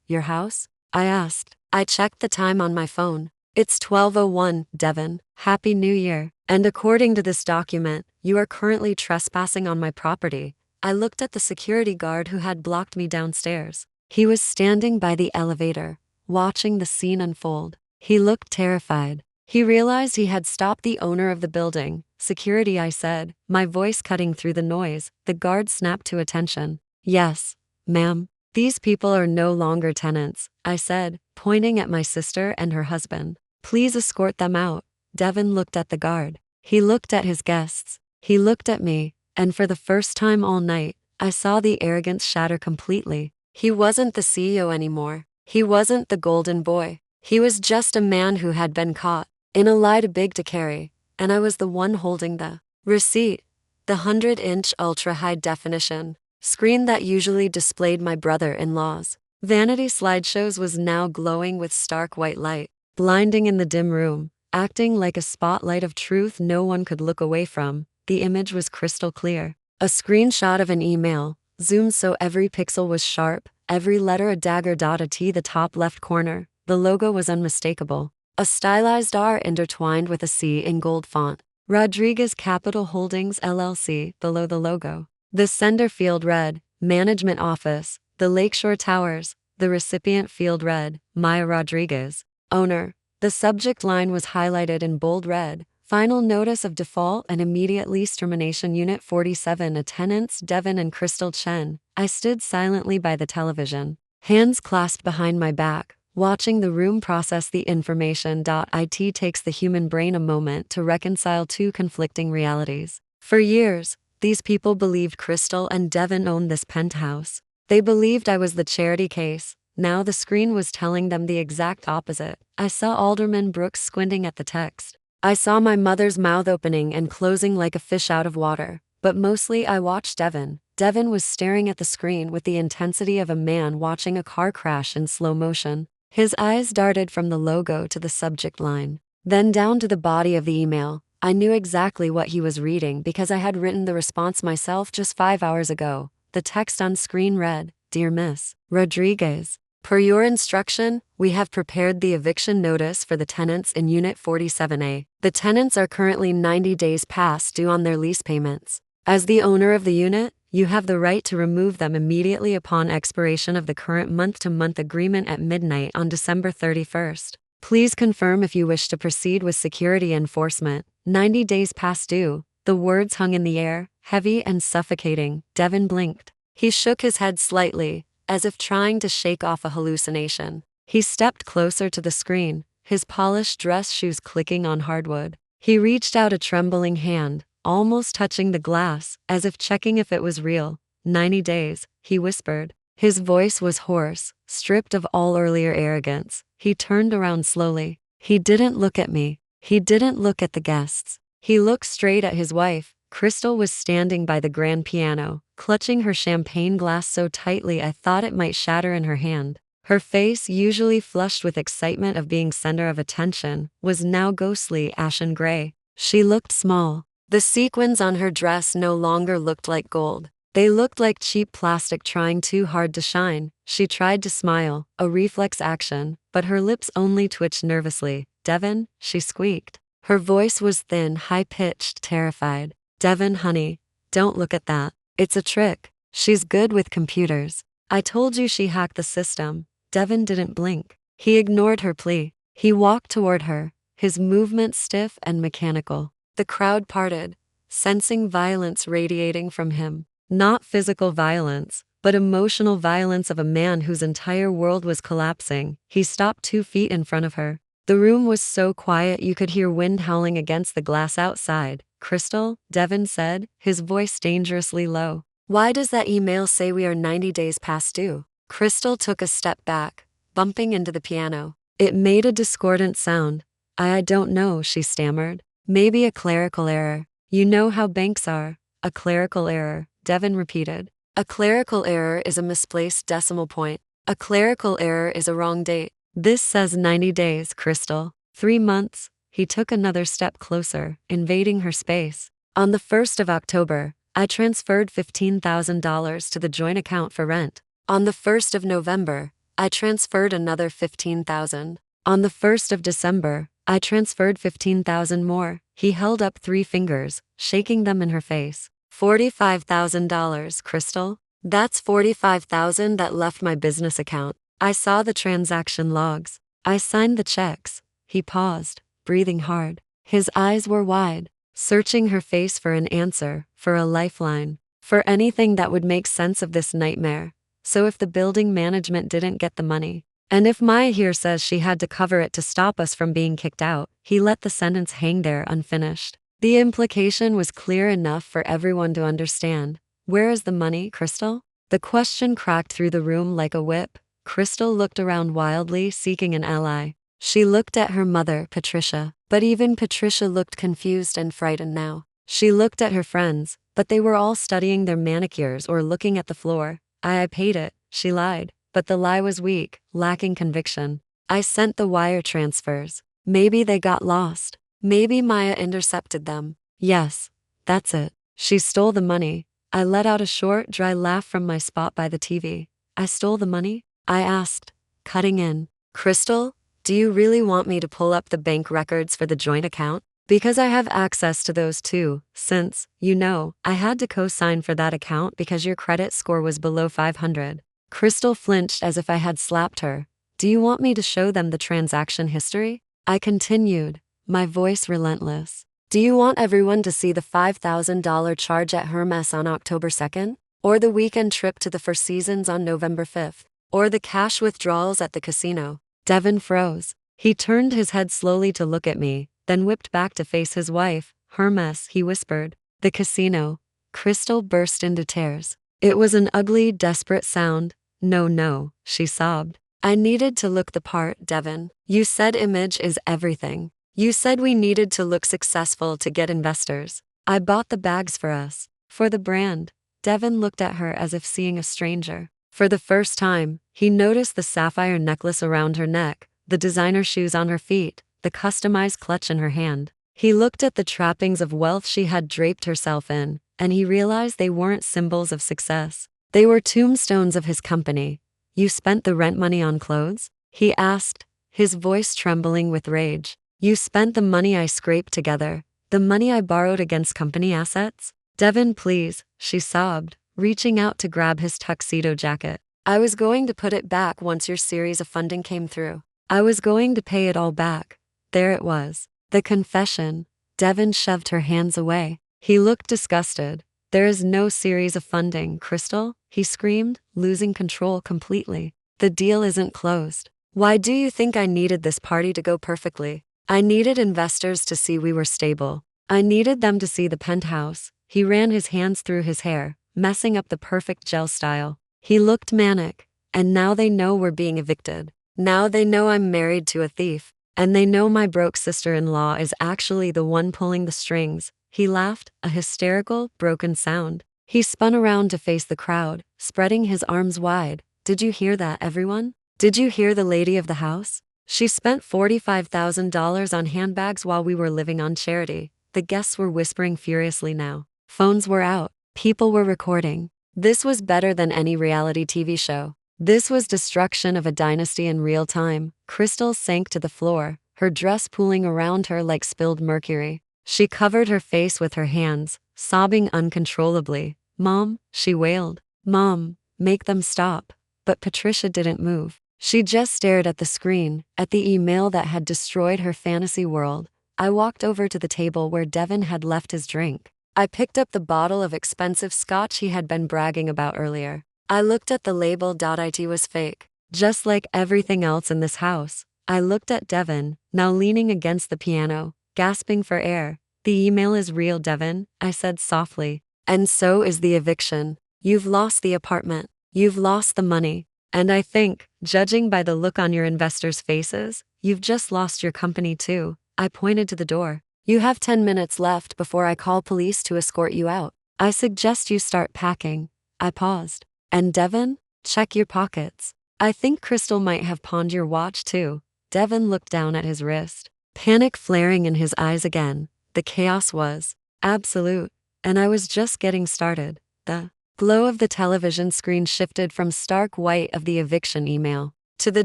Your house? I asked. I checked the time on my phone. It's 12:01, Devin. Happy New Year. And according to this document, you are currently trespassing on my property. I looked at the security guard who had blocked me downstairs. He was standing by the elevator, watching the scene unfold. He looked terrified. He realized he had stopped the owner of the building. Security, I said, my voice cutting through the noise. The guard snapped to attention. Yes, ma'am. These people are no longer tenants, I said, pointing at my sister and her husband. Please escort them out. Devin looked at the guard. He looked at his guests. He looked at me, and for the first time all night, I saw the arrogance shatter completely. He wasn't the CEO anymore. He wasn't the golden boy. He was just a man who had been caught in a lie too big to carry, and I was the one holding the receipt. The 100-inch ultra-high definition screen that usually displayed my brother-in-law's vanity slideshows was now glowing with stark white light, blinding in the dim room, acting like a spotlight of truth no one could look away from. The image was crystal clear. A screenshot of an email, zoomed so every pixel was sharp, every letter a dagger. A T, the top left corner. The logo was unmistakable. A stylized R intertwined with a C in gold font. Rodriguez Capital Holdings LLC below the logo. The sender field read, Management Office, the Lakeshore Towers. The recipient field read, Maya Rodriguez, owner. The subject line was highlighted in bold red. Final notice of default and immediate lease termination. Unit 47 tenants Devin and Crystal Chen. I stood silently by the television, hands clasped behind my back, watching the room process the information. It takes the human brain a moment to reconcile two conflicting realities. For years, these people believed Crystal and Devin owned this penthouse. They believed I was the charity case, Now the screen was telling them the exact opposite. I saw Alderman Brooks squinting at the text. I saw my mother's mouth opening and closing like a fish out of water. But mostly I watched Devin. Devin was staring at the screen with the intensity of a man watching a car crash in slow motion. His eyes darted from the logo to the subject line, then down to the body of the email. I knew exactly what he was reading because I had written the response myself just 5 hours ago. The text on screen read, "Dear Miss Rodriguez, per your instruction, we have prepared the eviction notice for the tenants in Unit 47A. The tenants are currently 90 days past due on their lease payments. As the owner of the unit, you have the right to remove them immediately upon expiration of the current month-to-month agreement at midnight on December 31st. Please confirm if you wish to proceed with security enforcement. 90 days past due." The words hung in the air, heavy and suffocating. Devin blinked. He shook his head slightly, as if trying to shake off a hallucination. He stepped closer to the screen, his polished dress shoes clicking on hardwood. He reached out a trembling hand, almost touching the glass, as if checking if it was real. 90 days, he whispered. His voice was hoarse, stripped of all earlier arrogance. He turned around slowly. He didn't look at me. He didn't look at the guests. He looked straight at his wife. Crystal was standing by the grand piano, clutching her champagne glass so tightly I thought it might shatter in her hand. Her face, usually flushed with excitement of being center of attention, was now ghostly ashen gray. She looked small. The sequins on her dress no longer looked like gold. They looked like cheap plastic trying too hard to shine. She tried to smile, a reflex action, but her lips only twitched nervously. "Devin," she squeaked. Her voice was thin, high-pitched, terrified. "Devin, honey, don't look at that. It's a trick. She's good with computers. I told you she hacked the system." Devin didn't blink. He ignored her plea. He walked toward her, his movements stiff and mechanical. The crowd parted, sensing violence radiating from him. Not physical violence, but emotional violence of a man whose entire world was collapsing. He stopped 2 feet in front of her. The room was so quiet you could hear wind howling against the glass outside. "Crystal," Devin said, his voice dangerously low. "Why does that email say we are 90 days past due?" Crystal took a step back, bumping into the piano. It made a discordant sound. I don't know," she stammered. "Maybe a clerical error. You know how banks are." "A clerical error," Devin repeated. "A clerical error is a misplaced decimal point. A clerical error is a wrong date. This says 90 days, Crystal. 3 months." He took another step closer, invading her space. "On the 1st of October, I transferred $15,000 to the joint account for rent. On the 1st of November, I transferred another $15,000. On the 1st of December, I transferred $15,000 more." He held up 3 fingers, shaking them in her face. $45,000, Crystal. That's $45,000 that left my business account. I saw the transaction logs. I signed the checks." He paused, breathing hard. His eyes were wide, searching her face for an answer, for a lifeline, for anything that would make sense of this nightmare. So if the building management didn't get the money, and if Maya here says she had to cover it to stop us from being kicked out, he let the sentence hang there unfinished. The implication was clear enough for everyone to understand. "Where is the money, Crystal?" The question cracked through the room like a whip. Crystal looked around wildly, seeking an ally. She looked at her mother, Patricia, but even Patricia looked confused and frightened now. She looked at her friends, but they were all studying their manicures or looking at the floor. I paid it," she lied, but the lie was weak, lacking conviction. "I sent the wire transfers. Maybe they got lost. Maybe Maya intercepted them. Yes, that's it. She stole the money." I let out a short, dry laugh from my spot by the TV. "I stole the money?" I asked, cutting in. "Crystal, do you really want me to pull up the bank records for the joint account? Because I have access to those too, since, you know, I had to co-sign for that account because your credit score was below 500. Crystal flinched as if I had slapped her. "Do you want me to show them the transaction history?" I continued, my voice relentless. "Do you want everyone to see the $5,000 charge at Hermes on October 2nd? Or the weekend trip to the Four Seasons on November 5th? Or the cash withdrawals at the casino?" Devin froze. He turned his head slowly to look at me, then whipped back to face his wife. "Hermes," he whispered. "The casino." Crystal burst into tears. It was an ugly, desperate sound. No, no," she sobbed. I needed to look the part, Devin. You said image is everything. You said we needed to look successful to get investors. I bought the bags for us. For the brand. Devin looked at her as if seeing a stranger. For the first time, he noticed the sapphire necklace around her neck, the designer shoes on her feet, the customized clutch in her hand. He looked at the trappings of wealth she had draped herself in, and he realized they weren't symbols of success. They were tombstones of his company. You spent the rent money on clothes? He asked, his voice trembling with rage. You spent the money I scraped together, the money I borrowed against company assets? Devin, please, she sobbed, reaching out to grab his tuxedo jacket. I was going to put it back once your series of funding came through. I was going to pay it all back. There it was. The confession. Devin shoved her hands away. He looked disgusted. There is no series of funding, Crystal, he screamed, losing control completely. The deal isn't closed. Why do you think I needed this party to go perfectly? I needed investors to see we were stable. I needed them to see the penthouse. He ran his hands through his hair, messing up the perfect gel style. He looked manic. And now they know we're being evicted. Now they know I'm married to a thief. And they know my broke sister-in-law is actually the one pulling the strings. He laughed, a hysterical, broken sound. He spun around to face the crowd, spreading his arms wide. Did you hear that, everyone? Did you hear the lady of the house? She spent $45,000 on handbags while we were living on charity. The guests were whispering furiously now. Phones were out. People were recording. This was better than any reality TV show. This was destruction of a dynasty in real time. Crystal sank to the floor, her dress pooling around her like spilled mercury. She covered her face with her hands, sobbing uncontrollably. Mom, she wailed. Mom, make them stop. But Patricia didn't move. She just stared at the screen, at the email that had destroyed her fantasy world. I walked over to the table where Devin had left his drink. I picked up the bottle of expensive scotch he had been bragging about earlier. I looked at the label. It was fake. Just like everything else in this house. I looked at Devin, now leaning against the piano, gasping for air. The email is real, Devin, I said softly. And so is the eviction. You've lost the apartment. You've lost the money. And I think, judging by the look on your investors' faces, you've just lost your company too. I pointed to the door. You have 10 minutes left before I call police to escort you out. I suggest you start packing. I paused. And Devin, check your pockets. I think Crystal might have pawned your watch too. Devin looked down at his wrist, panic flaring in his eyes again. The chaos was absolute, and I was just getting started. The glow of the television screen shifted from stark white of the eviction email to the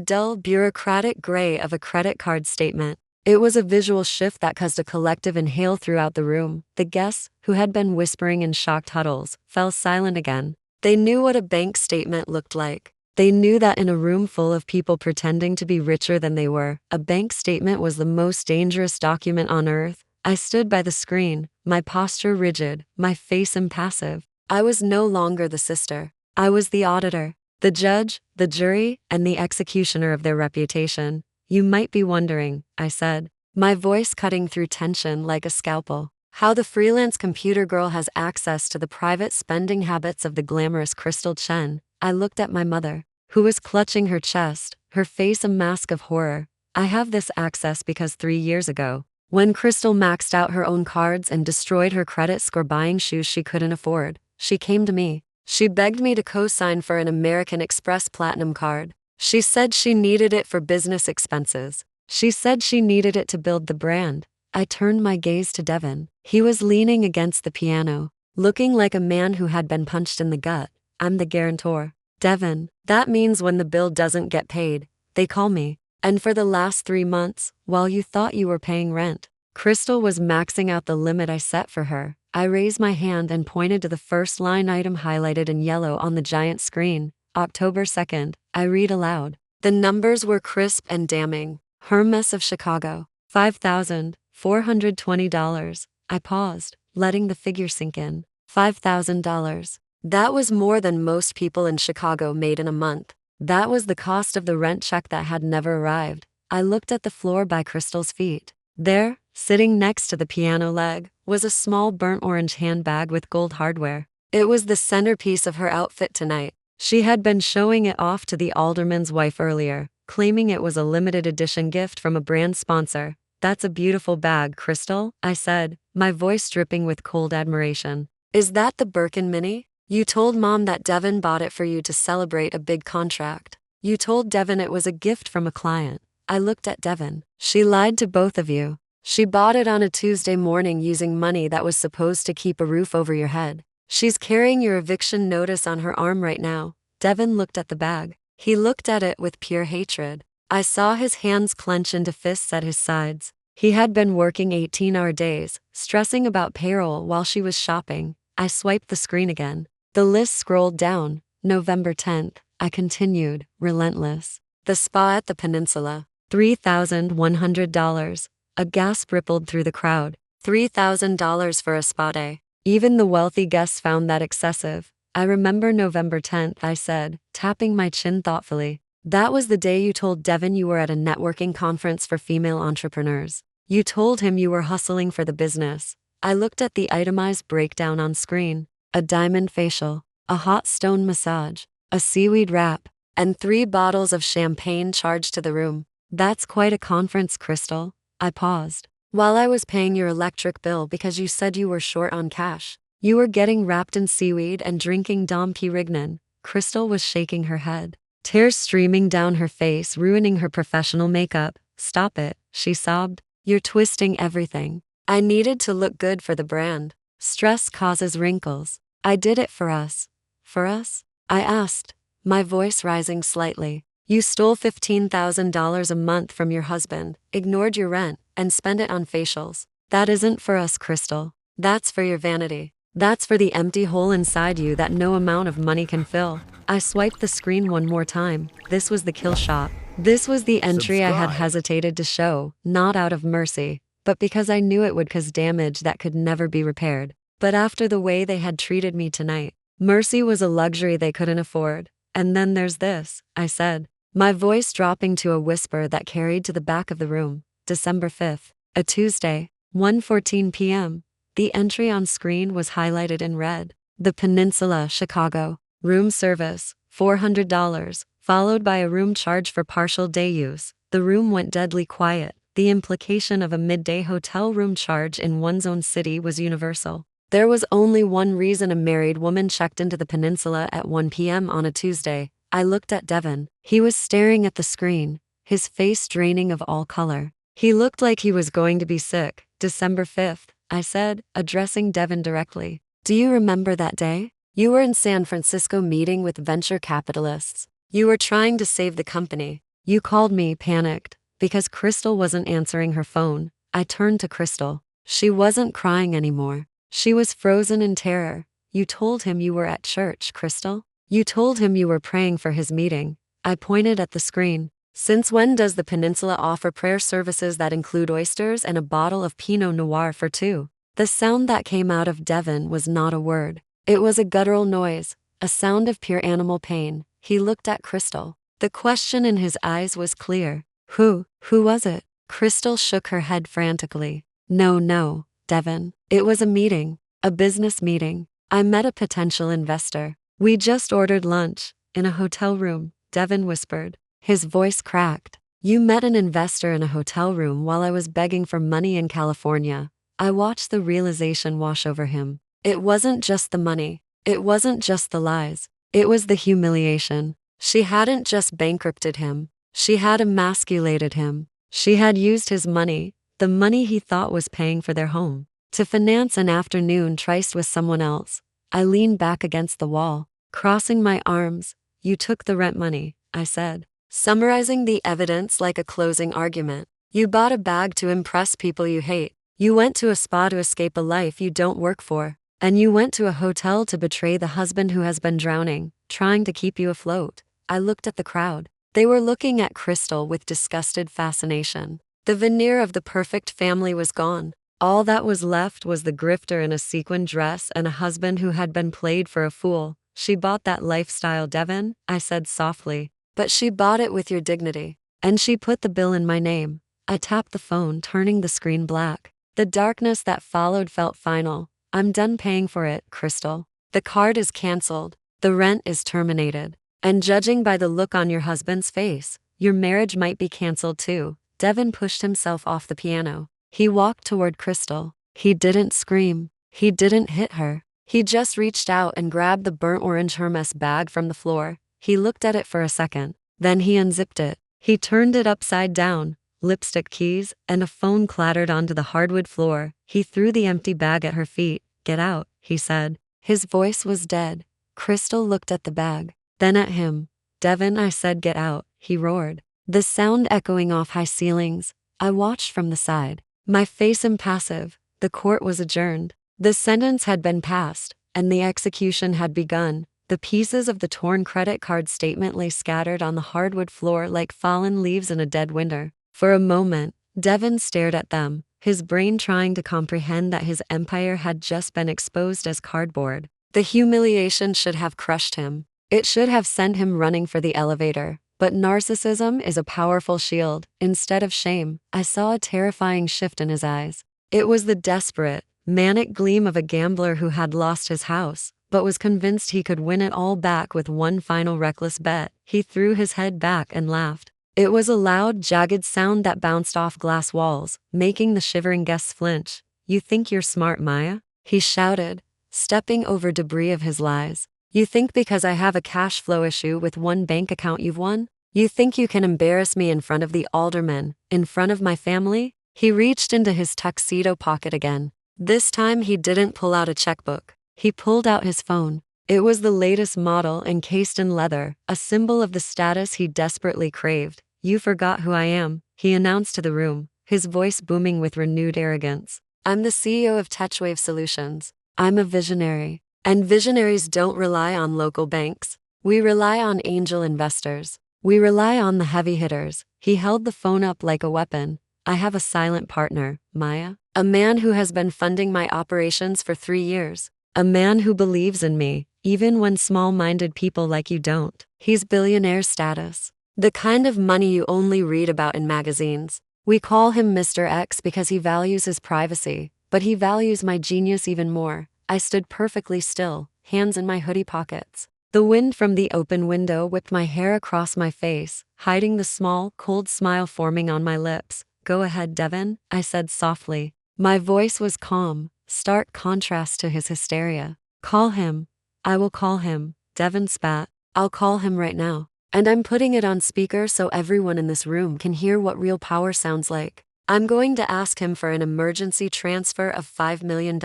dull, bureaucratic gray of a credit card statement. It was a visual shift that caused a collective inhale throughout the room. The guests, who had been whispering in shocked huddles, fell silent again. They knew what a bank statement looked like. They knew that in a room full of people pretending to be richer than they were, a bank statement was the most dangerous document on earth. I stood by the screen, my posture rigid, my face impassive. I was no longer the sister. I was the auditor, the judge, the jury, and the executioner of their reputation. You might be wondering, I said, my voice cutting through tension like a scalpel, how the freelance computer girl has access to the private spending habits of the glamorous Crystal Chen. I looked at my mother, who was clutching her chest, her face a mask of horror. I have this access because 3 years ago, when Crystal maxed out her own cards and destroyed her credit score buying shoes she couldn't afford, she came to me. She begged me to co-sign for an American Express Platinum card. She said she needed it for business expenses. She said she needed it to build the brand. I turned my gaze to Devin. He was leaning against the piano, looking like a man who had been punched in the gut. I'm the guarantor. Devin, that means when the bill doesn't get paid, they call me. And for the last 3 months, while you thought you were paying rent, Crystal was maxing out the limit I set for her. I raised my hand and pointed to the first line item highlighted in yellow on the giant screen. October 2nd, I read aloud. The numbers were crisp and damning. Hermes of Chicago, $5,420. I paused, letting the figure sink in. $5,000. That was more than most people in Chicago made in a month. That was the cost of the rent check that had never arrived. I looked at the floor by Crystal's feet. There, sitting next to the piano leg, was a small burnt orange handbag with gold hardware. It was the centerpiece of her outfit tonight. She had been showing it off to the alderman's wife earlier, claiming it was a limited edition gift from a brand sponsor. "That's a beautiful bag, Crystal," I said, my voice dripping with cold admiration. "Is that the Birkin Mini? You told Mom that Devin bought it for you to celebrate a big contract. You told Devin it was a gift from a client." I looked at Devin. "She lied to both of you. She bought it on a Tuesday morning using money that was supposed to keep a roof over your head. She's carrying your eviction notice on her arm right now." Devin looked at the bag. He looked at it with pure hatred. I saw his hands clench into fists at his sides. He had been working 18-hour days, stressing about payroll while she was shopping. I swiped the screen again. The list scrolled down. November 10th. I continued, relentless. The spa at the Peninsula. $3,100. A gasp rippled through the crowd. $3,000 for a spa day. Even the wealthy guests found that excessive. "I remember November 10th, I said, tapping my chin thoughtfully. "That was the day you told Devin you were at a networking conference for female entrepreneurs. You told him you were hustling for the business." I looked at the itemized breakdown on screen. A diamond facial, a hot stone massage, a seaweed wrap, and 3 bottles of champagne charged to the room. "That's quite a conference, Crystal." I paused. "While I was paying your electric bill because you said you were short on cash. You were getting wrapped in seaweed and drinking Dom Pérignon." Crystal was shaking her head, tears streaming down her face, ruining her professional makeup. "Stop it," she sobbed. "You're twisting everything. I needed to look good for the brand. Stress causes wrinkles. I did it for us." "For us?" I asked, my voice rising slightly. "You stole $15,000 a month from your husband, ignored your rent, and spent it on facials. That isn't for us, Crystal. That's for your vanity. That's for the empty hole inside you that no amount of money can fill." I swiped the screen one more time. This was the kill shot. This was the entry I had hesitated to show, not out of mercy, but because I knew it would cause damage that could never be repaired. But after the way they had treated me tonight, mercy was a luxury they couldn't afford. "And then there's this," I said, my voice dropping to a whisper that carried to the back of the room. December 5th, a Tuesday, 1:14 p.m. The entry on screen was highlighted in red. The Peninsula, Chicago. Room service, $400, followed by a room charge for partial day use. The room went deadly quiet. The implication of a midday hotel room charge in one's own city was universal. There was only one reason a married woman checked into the Peninsula at 1 p.m. on a Tuesday. I looked at Devin. He was staring at the screen, his face draining of all color. He looked like he was going to be sick. "December 5th, I said, addressing Devin directly. "Do you remember that day? You were in San Francisco meeting with venture capitalists. You were trying to save the company. You called me, panicked, because Crystal wasn't answering her phone." I turned to Crystal. She wasn't crying anymore. She was frozen in terror. "You told him you were at church, Crystal. You told him you were praying for his meeting." I pointed at the screen. "Since when does the Peninsula offer prayer services that include oysters and a bottle of Pinot Noir for 2? The sound that came out of Devin was not a word. It was a guttural noise, a sound of pure animal pain. He looked at Crystal. The question in his eyes was clear. Who was it?" Crystal shook her head frantically. No, Devin. It was a meeting, a business meeting. I met a potential investor. We just ordered lunch, in a hotel room," Devin whispered. His voice cracked. "You met an investor in a hotel room while I was begging for money in California." I watched the realization wash over him. It wasn't just the money. It wasn't just the lies. It was the humiliation. She hadn't just bankrupted him. She had emasculated him. She had used his money, the money he thought was paying for their home, to finance an afternoon tryst with someone else. I leaned back against the wall, crossing my arms. "You took the rent money," I said, summarizing the evidence like a closing argument. "You bought a bag to impress people you hate. You went to a spa to escape a life you don't work for. And you went to a hotel to betray the husband who has been drowning, trying to keep you afloat." I looked at the crowd. They were looking at Crystal with disgusted fascination. The veneer of the perfect family was gone. All that was left was the grifter in a sequin dress and a husband who had been played for a fool. "She bought that lifestyle, Devin," I said softly. "But she bought it with your dignity. And she put the bill in my name." I tapped the phone, turning the screen black. The darkness that followed felt final. "I'm done paying for it, Crystal. The card is canceled." The rent is terminated. And judging by the look on your husband's face, your marriage might be canceled too. Devin pushed himself off the piano. He walked toward Crystal. He didn't scream. He didn't hit her. He just reached out and grabbed the burnt orange Hermes bag from the floor. He looked at it for a second. Then he unzipped it. He turned it upside down. Lipstick, keys, and a phone clattered onto the hardwood floor. He threw the empty bag at her feet. "Get out," he said. His voice was dead. Crystal looked at the bag, then at him. "Devin, I said get out," he roared, the sound echoing off high ceilings. I watched from the side, my face impassive. The court was adjourned. The sentence had been passed, and the execution had begun. The pieces of the torn credit card statement lay scattered on the hardwood floor like fallen leaves in a dead winter. For a moment, Devin stared at them, his brain trying to comprehend that his empire had just been exposed as cardboard. The humiliation should have crushed him. It should have sent him running for the elevator. But narcissism is a powerful shield. Instead of shame, I saw a terrifying shift in his eyes. It was the desperate, manic gleam of a gambler who had lost his house, but was convinced he could win it all back with one final reckless bet. He threw his head back and laughed. It was a loud, jagged sound that bounced off glass walls, making the shivering guests flinch. "You think you're smart, Maya?" he shouted, stepping over debris of his lies. "You think because I have a cash flow issue with one bank account you've won? You think you can embarrass me in front of the aldermen, in front of my family?" He reached into his tuxedo pocket again. This time he didn't pull out a checkbook. He pulled out his phone. It was the latest model, encased in leather, a symbol of the status he desperately craved. "You forgot who I am," he announced to the room, his voice booming with renewed arrogance. "I'm the CEO of TouchWave Solutions. I'm a visionary. And visionaries don't rely on local banks. We rely on angel investors. We rely on the heavy hitters." He held the phone up like a weapon. "I have a silent partner, Maya. A man who has been funding my operations for 3 years. A man who believes in me, even when small-minded people like you don't. He's billionaire status. The kind of money you only read about in magazines. We call him Mr. X because he values his privacy, but he values my genius even more." I stood perfectly still, hands in my hoodie pockets. The wind from the open window whipped my hair across my face, hiding the small, cold smile forming on my lips. "Go ahead, Devin," I said softly. My voice was calm, stark contrast to his hysteria. "Call him." "I will call him," Devin spat. "I'll call him right now. And I'm putting it on speaker so everyone in this room can hear what real power sounds like. I'm going to ask him for an emergency transfer of $5 million.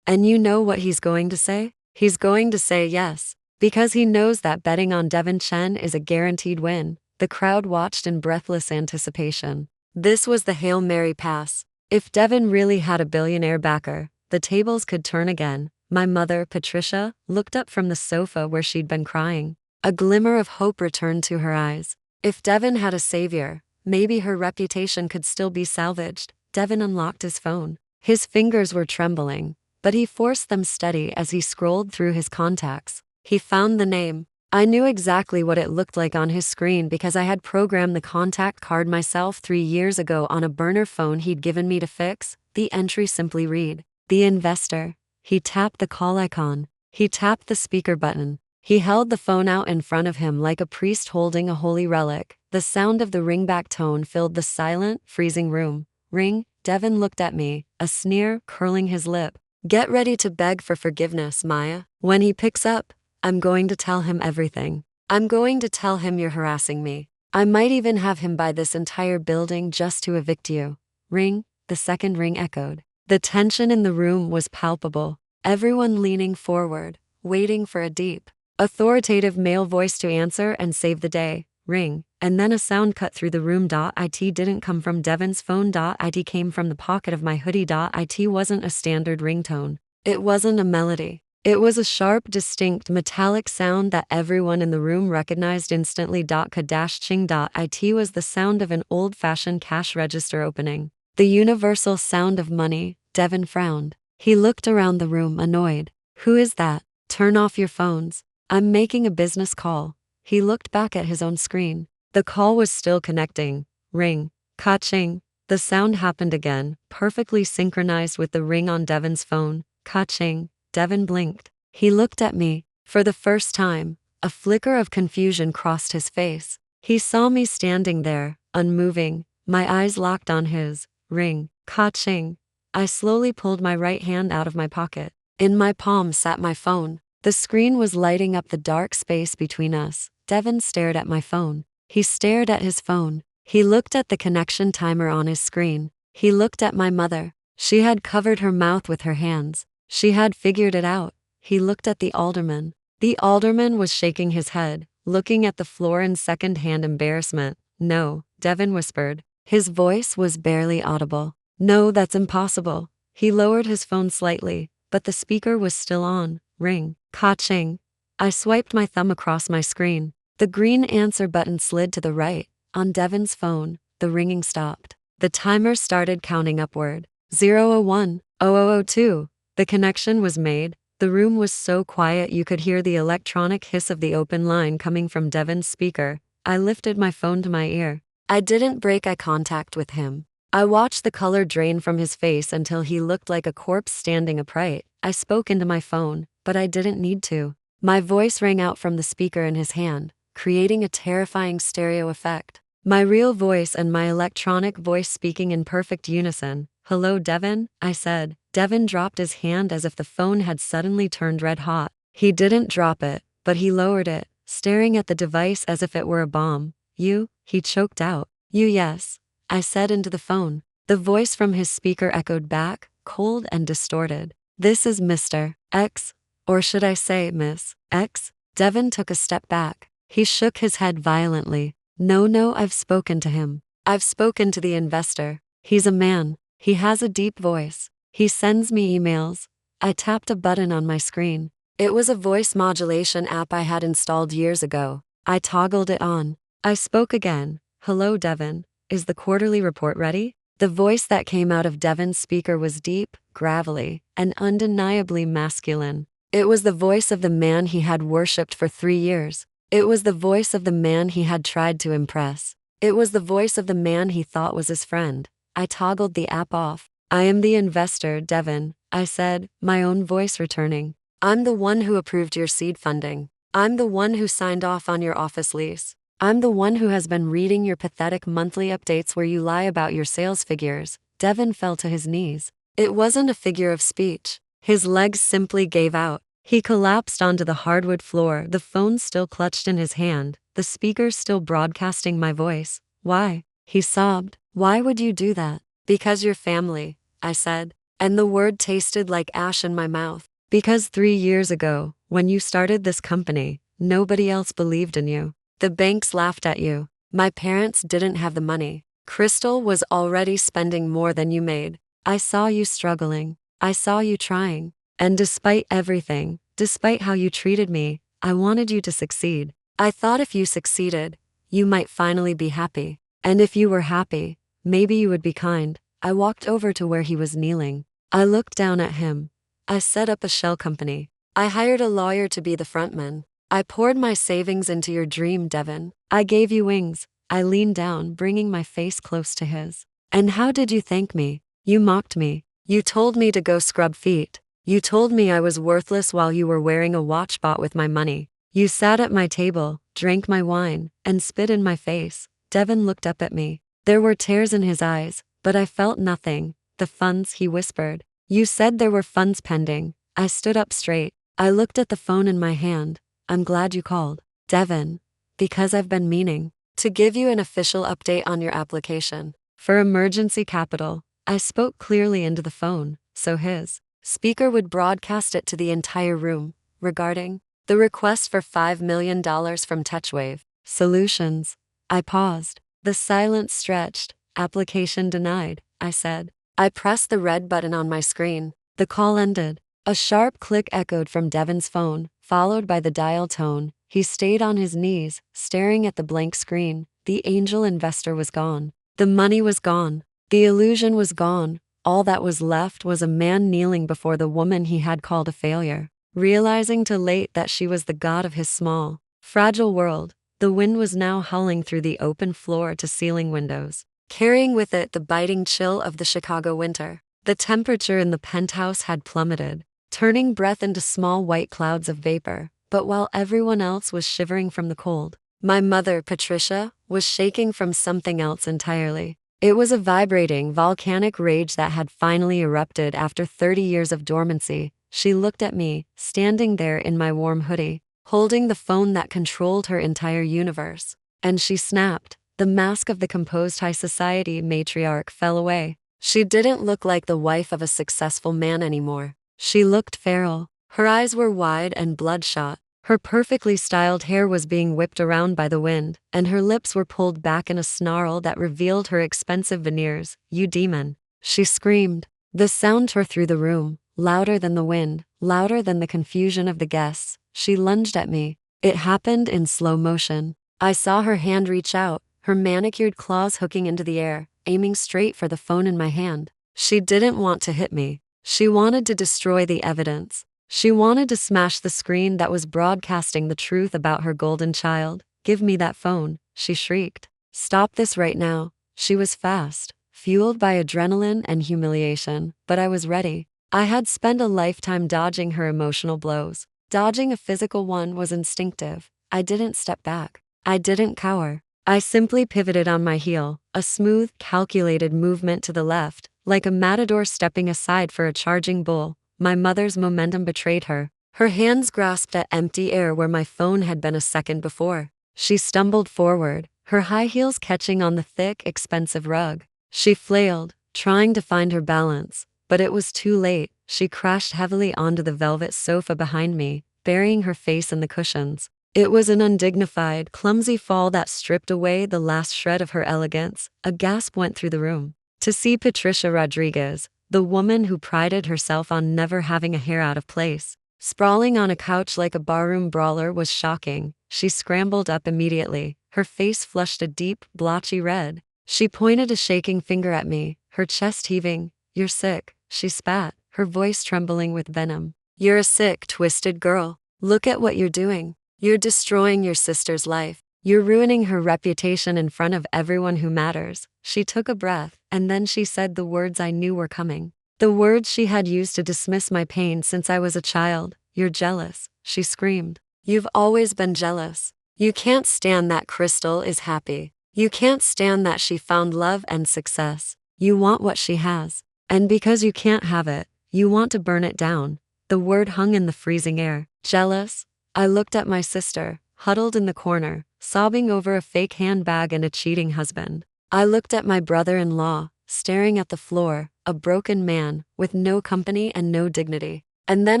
And you know what he's going to say? He's going to say yes, because he knows that betting on Devin Chen is a guaranteed win." The crowd watched in breathless anticipation. This was the Hail Mary pass. If Devin really had a billionaire backer, the tables could turn again. My mother, Patricia, looked up from the sofa where she'd been crying. A glimmer of hope returned to her eyes. If Devin had a savior, maybe her reputation could still be salvaged. Devin unlocked his phone. His fingers were trembling, but he forced them steady as he scrolled through his contacts. He found the name. I knew exactly what it looked like on his screen because I had programmed the contact card myself 3 years ago on a burner phone he'd given me to fix. The entry simply read, "The investor." He tapped the call icon. He tapped the speaker button. He held the phone out in front of him like a priest holding a holy relic. The sound of the ringback tone filled the silent, freezing room. "Ring." Devin looked at me, a sneer curling his lip. "Get ready to beg for forgiveness, Maya. When he picks up, I'm going to tell him everything. I'm going to tell him you're harassing me. I might even have him buy this entire building just to evict you." "Ring." The second ring echoed. The tension in the room was palpable. Everyone leaning forward, waiting for a deep, authoritative male voice to answer and save the day. "Ring." And then a sound cut through the room. It didn't come from Devin's phone. It came from the pocket of my hoodie. It wasn't a standard ringtone. It wasn't a melody. It was a sharp, distinct, metallic sound that everyone in the room recognized instantly. Ka-ching. It was the sound of an old-fashioned cash register opening. The universal sound of money. Devin frowned. He looked around the room, annoyed. "Who is that? Turn off your phones. I'm making a business call." He looked back at his own screen. The call was still connecting. Ring. Ka-ching. The sound happened again, perfectly synchronized with the ring on Devin's phone. Ka-ching. Devin blinked. He looked at me. For the first time, a flicker of confusion crossed his face. He saw me standing there, unmoving, my eyes locked on his. Ring. Ka-ching. I slowly pulled my right hand out of my pocket. In my palm sat my phone. The screen was lighting up the dark space between us. Devin stared at my phone. He stared at his phone. He looked at the connection timer on his screen. He looked at my mother. She had covered her mouth with her hands. She had figured it out. He looked at the alderman. The alderman was shaking his head, looking at the floor in second-hand embarrassment. No, Devin whispered. His voice was barely audible. No, that's impossible. He lowered his phone slightly, but the speaker was still on. Ring. Ka-ching. I swiped my thumb across my screen. The green answer button slid to the right. On Devin's phone, the ringing stopped. The timer started counting upward. 001, 0002. The connection was made. The room was so quiet you could hear the electronic hiss of the open line coming from Devin's speaker. I lifted my phone to my ear. I didn't break eye contact with him. I watched the color drain from his face until he looked like a corpse standing upright. I spoke into my phone, but I didn't need to. My voice rang out from the speaker in his hand, creating a terrifying stereo effect. My real voice and my electronic voice speaking in perfect unison. Hello, Devin, I said. Devin dropped his hand as if the phone had suddenly turned red hot. He didn't drop it, but he lowered it, staring at the device as if it were a bomb. You, he choked out. You, yes, I said into the phone. The voice from his speaker echoed back, cold and distorted. This is Mr. X, or should I say Miss X? Devin took a step back. He shook his head violently. No, I've spoken to him. I've spoken to the investor. He's a man. He has a deep voice. He sends me emails. I tapped a button on my screen. It was a voice modulation app I had installed years ago. I toggled it on. I spoke again. Hello, Devin. Is the quarterly report ready? The voice that came out of Devin's speaker was deep, gravelly, and undeniably masculine. It was the voice of the man he had worshipped for 3 years. It was the voice of the man he had tried to impress. It was the voice of the man he thought was his friend. I toggled the app off. I am the investor, Devin, I said, my own voice returning. I'm the one who approved your seed funding. I'm the one who signed off on your office lease. I'm the one who has been reading your pathetic monthly updates where you lie about your sales figures. Devin fell to his knees. It wasn't a figure of speech. His legs simply gave out. He collapsed onto the hardwood floor, the phone still clutched in his hand, the speaker still broadcasting my voice. Why? He sobbed. Why would you do that? Because you're family, I said, and the word tasted like ash in my mouth. Because 3 years ago, when you started this company, nobody else believed in you. The banks laughed at you. My parents didn't have the money. Crystal was already spending more than you made. I saw you struggling. I saw you trying. And despite everything, despite how you treated me, I wanted you to succeed. I thought if you succeeded, you might finally be happy. And if you were happy, maybe you would be kind. I walked over to where he was kneeling. I looked down at him. I set up a shell company. I hired a lawyer to be the frontman. I poured my savings into your dream, Devin. I gave you wings. I leaned down, bringing my face close to his. And how did you thank me? You mocked me. You told me to go scrub feet. You told me I was worthless while you were wearing a watch bought with my money. You sat at my table, drank my wine, and spit in my face. Devin looked up at me. There were tears in his eyes, but I felt nothing. The funds, he whispered. You said there were funds pending. I stood up straight. I looked at the phone in my hand. I'm glad you called, Devin, because I've been meaning to give you an official update on your application for emergency capital. I spoke clearly into the phone, so his speaker would broadcast it to the entire room, regarding the request for $5 million from Touchwave Solutions. I paused. The silence stretched. Application denied, I said. I pressed the red button on my screen. The call ended. A sharp click echoed from Devin's phone, followed by the dial tone. He stayed on his knees, staring at the blank screen. The angel investor was gone. The money was gone. The illusion was gone. All that was left was a man kneeling before the woman he had called a failure, realizing too late that she was the god of his small, fragile world. The wind was now howling through the open floor-to-ceiling windows, carrying with it the biting chill of the Chicago winter. The temperature in the penthouse had plummeted, turning breath into small white clouds of vapor. but while everyone else was shivering from the cold, my mother, Patricia, was shaking from something else entirely. It was a vibrating, volcanic rage that had finally erupted after 30 years of dormancy. She looked at me, standing there in my warm hoodie, holding the phone that controlled her entire universe. And she snapped. The mask of the composed high society matriarch fell away. She didn't look like the wife of a successful man anymore. She looked feral. Her eyes were wide and bloodshot. Her perfectly styled hair was being whipped around by the wind, and her lips were pulled back in a snarl that revealed her expensive veneers. "You demon!" she screamed. The sound tore through the room, louder than the wind, louder than the confusion of the guests. She lunged at me. It happened in slow motion. I saw her hand reach out, her manicured claws hooking into the air, aiming straight for the phone in my hand. She didn't want to hit me. She wanted to destroy the evidence. She wanted to smash the screen that was broadcasting the truth about her golden child. "Give me that phone," she shrieked. "Stop this right now." She was fast, fueled by adrenaline and humiliation, but I was ready. I had spent a lifetime dodging her emotional blows. Dodging a physical one was instinctive. I didn't step back. I didn't cower. I simply pivoted on my heel, a smooth, calculated movement to the left, like a matador stepping aside for a charging bull. My mother's momentum betrayed her. Her hands grasped at empty air where my phone had been a second before. She stumbled forward, her high heels catching on the thick, expensive rug. She flailed, trying to find her balance, but it was too late. She crashed heavily onto the velvet sofa behind me, burying her face in the cushions. It was an undignified, clumsy fall that stripped away the last shred of her elegance. A gasp went through the room. To see Patricia Rodriguez, the woman who prided herself on never having a hair out of place, sprawling on a couch like a barroom brawler was shocking. She scrambled up immediately, her face flushed a deep, blotchy red. She pointed a shaking finger at me, her chest heaving. "You're sick," she spat, her voice trembling with venom. "You're a sick, twisted girl. Look at what you're doing. You're destroying your sister's life. You're ruining her reputation in front of everyone who matters." She took a breath, and then she said the words I knew were coming. The words she had used to dismiss my pain since I was a child. "You're jealous," she screamed. "You've always been jealous. You can't stand that Crystal is happy. You can't stand that she found love and success. You want what she has. And because you can't have it, you want to burn it down." The word hung in the freezing air. Jealous? I looked at my sister, huddled in the corner, sobbing over a fake handbag and a cheating husband. I looked at my brother-in-law, staring at the floor, a broken man, with no company and no dignity. And then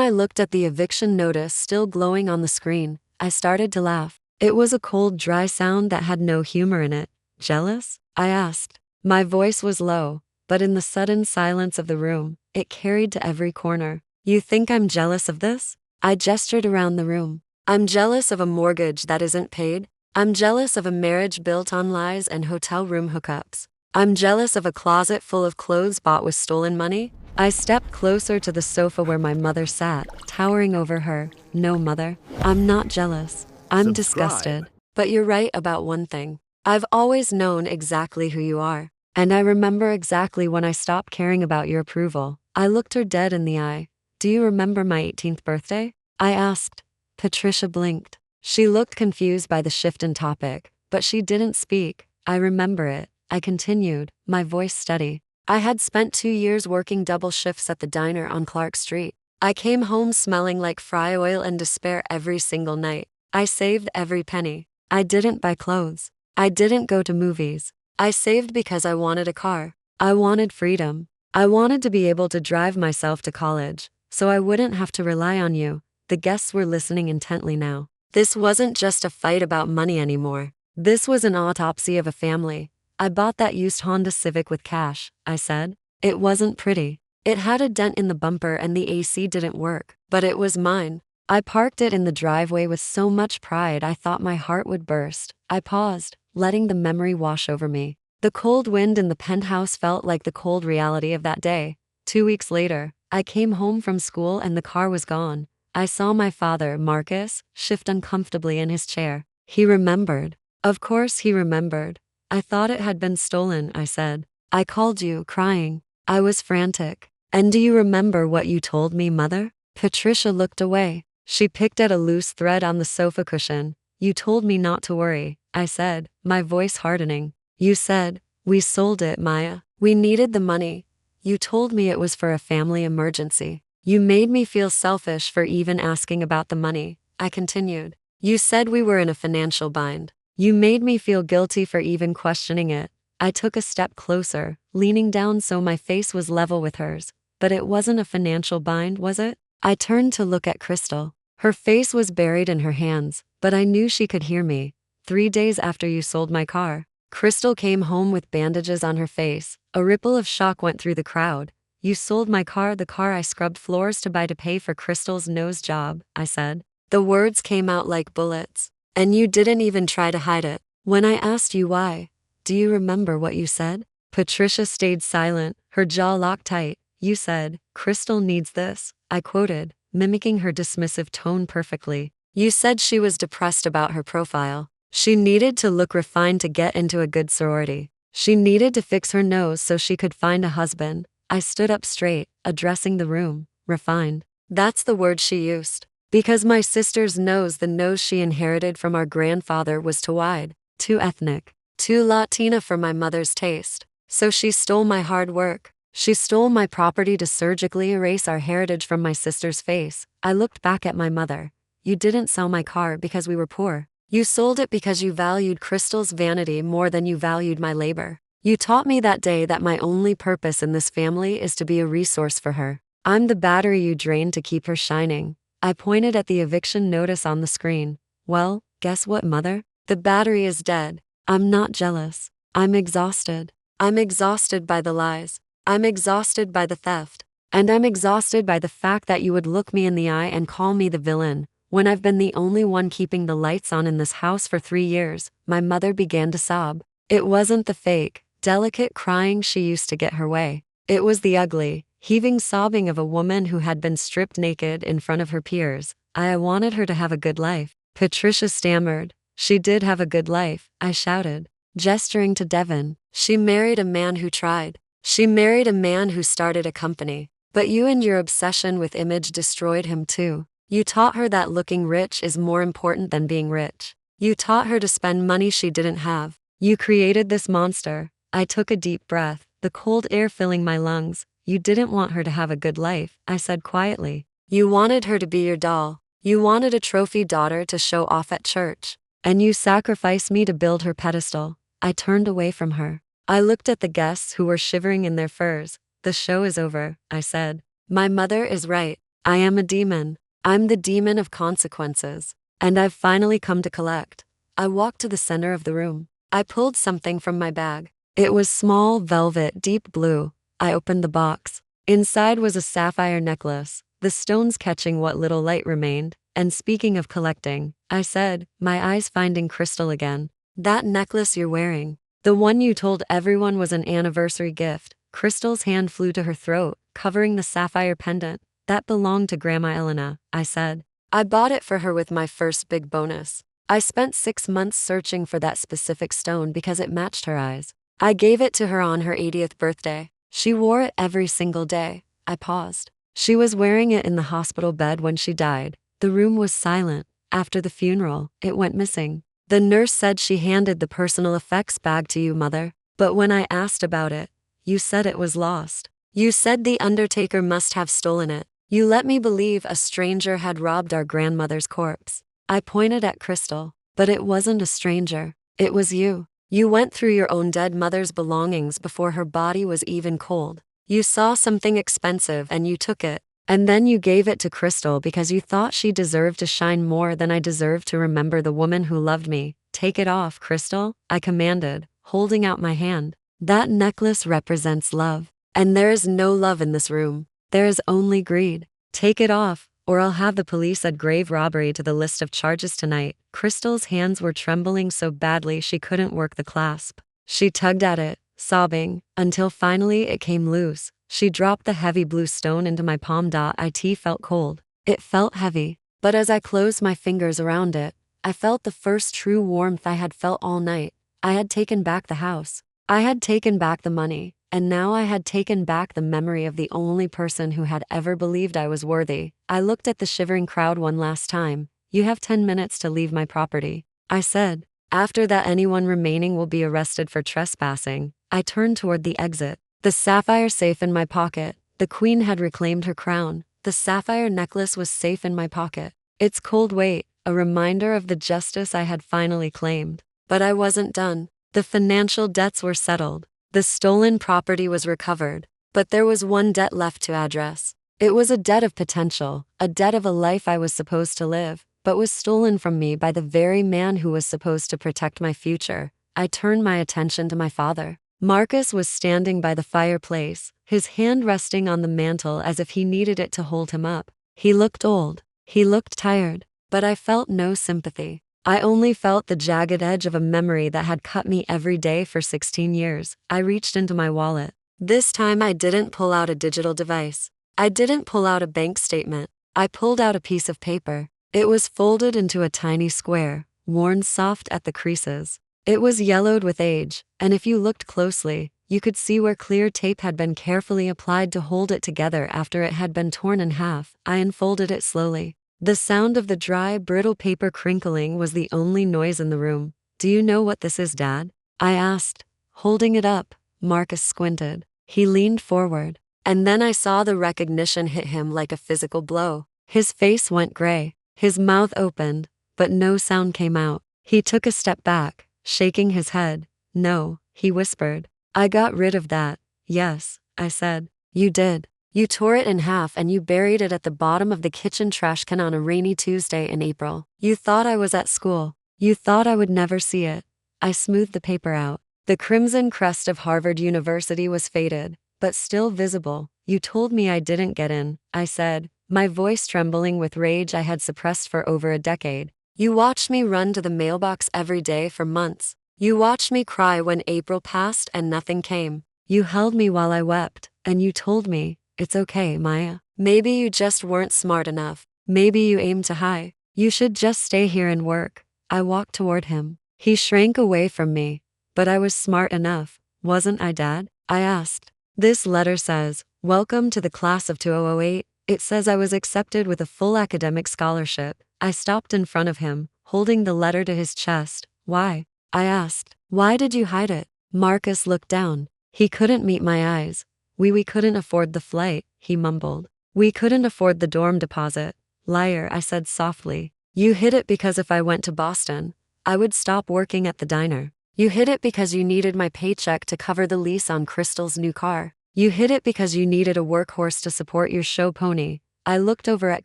I looked at the eviction notice still glowing on the screen. I started to laugh. It was a cold, dry sound that had no humor in it. "Jealous?" I asked. My voice was low, but in the sudden silence of the room, it carried to every corner. "You think I'm jealous of this?" I gestured around the room. "I'm jealous of a mortgage that isn't paid. I'm jealous of a marriage built on lies and hotel room hookups. I'm jealous of a closet full of clothes bought with stolen money." I stepped closer to the sofa where my mother sat, towering over her. "No, Mother, I'm not jealous. I'm disgusted. But you're right about one thing. I've always known exactly who you are. And I remember exactly when I stopped caring about your approval." I looked her dead in the eye. "Do you remember my 18th birthday?" I asked. Patricia blinked. She looked confused by the shift in topic, but she didn't speak. "I remember it," I continued, my voice steady. "I had spent 2 years working double shifts at the diner on Clark Street. I came home smelling like fry oil and despair every single night. I saved every penny. I didn't buy clothes. I didn't go to movies. I saved because I wanted a car. I wanted freedom. I wanted to be able to drive myself to college, so I wouldn't have to rely on you." The guests were listening intently now. This wasn't just a fight about money anymore. This was an autopsy of a family. "I bought that used Honda Civic with cash," I said. "It wasn't pretty. It had a dent in the bumper and the AC didn't work, but it was mine. I parked it in the driveway with so much pride I thought my heart would burst." I paused, letting the memory wash over me. The cold wind in the penthouse felt like the cold reality of that day. 2 weeks later, I came home from school and the car was gone. I saw my father, Marcus, shift uncomfortably in his chair. He remembered. Of course he remembered. "I thought it had been stolen," I said. "I called you, crying. I was frantic." "And do you remember what you told me, Mother?" Patricia looked away. She picked at a loose thread on the sofa cushion. You told me not to worry, I said, my voice hardening. You said, we sold it, Maya. We needed the money. You told me it was for a family emergency. You made me feel selfish for even asking about the money, I continued. You said we were in a financial bind. You made me feel guilty for even questioning it. I took a step closer, leaning down so my face was level with hers. But it wasn't a financial bind, was it? I turned to look at Crystal. Her face was buried in her hands, but I knew she could hear me. 3 days after you sold my car, Crystal came home with bandages on her face. A ripple of shock went through the crowd. You sold my car, the car I scrubbed floors to buy to pay for Crystal's nose job, I said. The words came out like bullets. And you didn't even try to hide it. When I asked you why, do you remember what you said? Patricia stayed silent, her jaw locked tight. You said, Crystal needs this, I quoted, mimicking her dismissive tone perfectly. You said she was depressed about her profile. She needed to look refined to get into a good sorority. She needed to fix her nose so she could find a husband. I stood up straight, addressing the room. Refined. That's the word she used. Because my sister's nose, the nose she inherited from our grandfather, was too wide, too ethnic, too Latina for my mother's taste. So she stole my hard work. She stole my property to surgically erase our heritage from my sister's face. I looked back at my mother. You didn't sell my car because we were poor. You sold it because you valued Crystal's vanity more than you valued my labor. You taught me that day that my only purpose in this family is to be a resource for her. I'm the battery you drained to keep her shining. I pointed at the eviction notice on the screen. Well, guess what, Mother? The battery is dead. I'm not jealous. I'm exhausted. I'm exhausted by the lies. I'm exhausted by the theft. And I'm exhausted by the fact that you would look me in the eye and call me the villain, when I've been the only one keeping the lights on in this house for 3 years. My mother began to sob. It wasn't the fake, delicate crying she used to get her way. It was the ugly, heaving sobbing of a woman who had been stripped naked in front of her peers. I wanted her to have a good life. Patricia stammered. She did have a good life, I shouted, gesturing to Devin. She married a man who tried. She married a man who started a company. But you and your obsession with image destroyed him too. You taught her that looking rich is more important than being rich. You taught her to spend money she didn't have. You created this monster. I took a deep breath, the cold air filling my lungs. You didn't want her to have a good life, I said quietly. You wanted her to be your doll. You wanted a trophy daughter to show off at church. And you sacrificed me to build her pedestal. I turned away from her. I looked at the guests who were shivering in their furs. The show is over, I said. My mother is right. I am a demon. I'm the demon of consequences. And I've finally come to collect. I walked to the center of the room. I pulled something from my bag. It was small, velvet, deep blue. I opened the box. Inside was a sapphire necklace, the stones catching what little light remained. And speaking of collecting, I said, my eyes finding Crystal again. That necklace you're wearing. The one you told everyone was an anniversary gift. Crystal's hand flew to her throat, covering the sapphire pendant. That belonged to Grandma Elena, I said. I bought it for her with my first big bonus. I spent 6 months searching for that specific stone because it matched her eyes. I gave it to her on her 80th birthday. She wore it every single day. I paused. She was wearing it in the hospital bed when she died. The room was silent. After the funeral, it went missing. The nurse said she handed the personal effects bag to you, Mother. But when I asked about it, you said it was lost. You said the undertaker must have stolen it. You let me believe a stranger had robbed our grandmother's corpse. I pointed at Crystal. But it wasn't a stranger. It was you. You went through your own dead mother's belongings before her body was even cold. You saw something expensive and you took it. And then you gave it to Crystal because you thought she deserved to shine more than I deserved to remember the woman who loved me. Take it off, Crystal, I commanded, holding out my hand. That necklace represents love. And there is no love in this room. There is only greed. Take it off, or I'll have the police add grave robbery to the list of charges tonight. Crystal's hands were trembling so badly she couldn't work the clasp. She tugged at it, sobbing, until finally it came loose. She dropped the heavy blue stone into my palm. It felt cold. It felt heavy. But as I closed my fingers around it, I felt the first true warmth I had felt all night. I had taken back the house. I had taken back the money. and now I had taken back the memory of the only person who had ever believed I was worthy. I looked at the shivering crowd one last time. "You have 10 minutes to leave my property," I said. "After that, anyone remaining will be arrested for trespassing." I turned toward the exit. The sapphire safe in my pocket. The queen had reclaimed her crown. The sapphire necklace was safe in my pocket. Its cold weight, a reminder of the justice I had finally claimed. But I wasn't done. The financial debts were settled. The stolen property was recovered. But there was one debt left to address. It was a debt of potential, a debt of a life I was supposed to live, but was stolen from me by the very man who was supposed to protect my future. I turned my attention to my father. Marcus was standing by the fireplace, his hand resting on the mantel as if he needed it to hold him up. He looked old. He looked tired. But I felt no sympathy. I only felt the jagged edge of a memory that had cut me every day for 16 years. I reached into my wallet. This time I didn't pull out a digital device. I didn't pull out a bank statement. I pulled out a piece of paper. It was folded into a tiny square, worn soft at the creases. It was yellowed with age, and if you looked closely, you could see where clear tape had been carefully applied to hold it together after it had been torn in half. I unfolded it slowly. The sound of the dry, brittle paper crinkling was the only noise in the room. "Do you know what this is, Dad?" I asked, holding it up. Marcus squinted. He leaned forward. And then I saw the recognition hit him like a physical blow. His face went gray. His mouth opened, but no sound came out. He took a step back, shaking his head. "No," he whispered. "I got rid of that." "Yes," I said. "You did. You tore it in half and you buried it at the bottom of the kitchen trash can on a rainy Tuesday in April. You thought I was at school. You thought I would never see it." I smoothed the paper out. The crimson crest of Harvard University was faded, but still visible. "You told me I didn't get in," I said, my voice trembling with rage I had suppressed for over a decade. "You watched me run to the mailbox every day for months. You watched me cry when April passed and nothing came. You held me while I wept, and you told me, 'It's okay, Maya. Maybe you just weren't smart enough. Maybe you aimed too high. You should just stay here and work.'" I walked toward him. He shrank away from me. "But I was smart enough, wasn't I, Dad?" I asked. "This letter says, 'Welcome to the class of 2008. It says I was accepted with a full academic scholarship." I stopped in front of him, holding the letter to his chest. "Why?" I asked. "Why did you hide it?" Marcus looked down. He couldn't meet my eyes. We couldn't afford the flight," he mumbled. "We couldn't afford the dorm deposit." "Liar," I said softly. "You hid it because if I went to Boston, I would stop working at the diner. You hid it because you needed my paycheck to cover the lease on Crystal's new car. You hid it because you needed a workhorse to support your show pony." I looked over at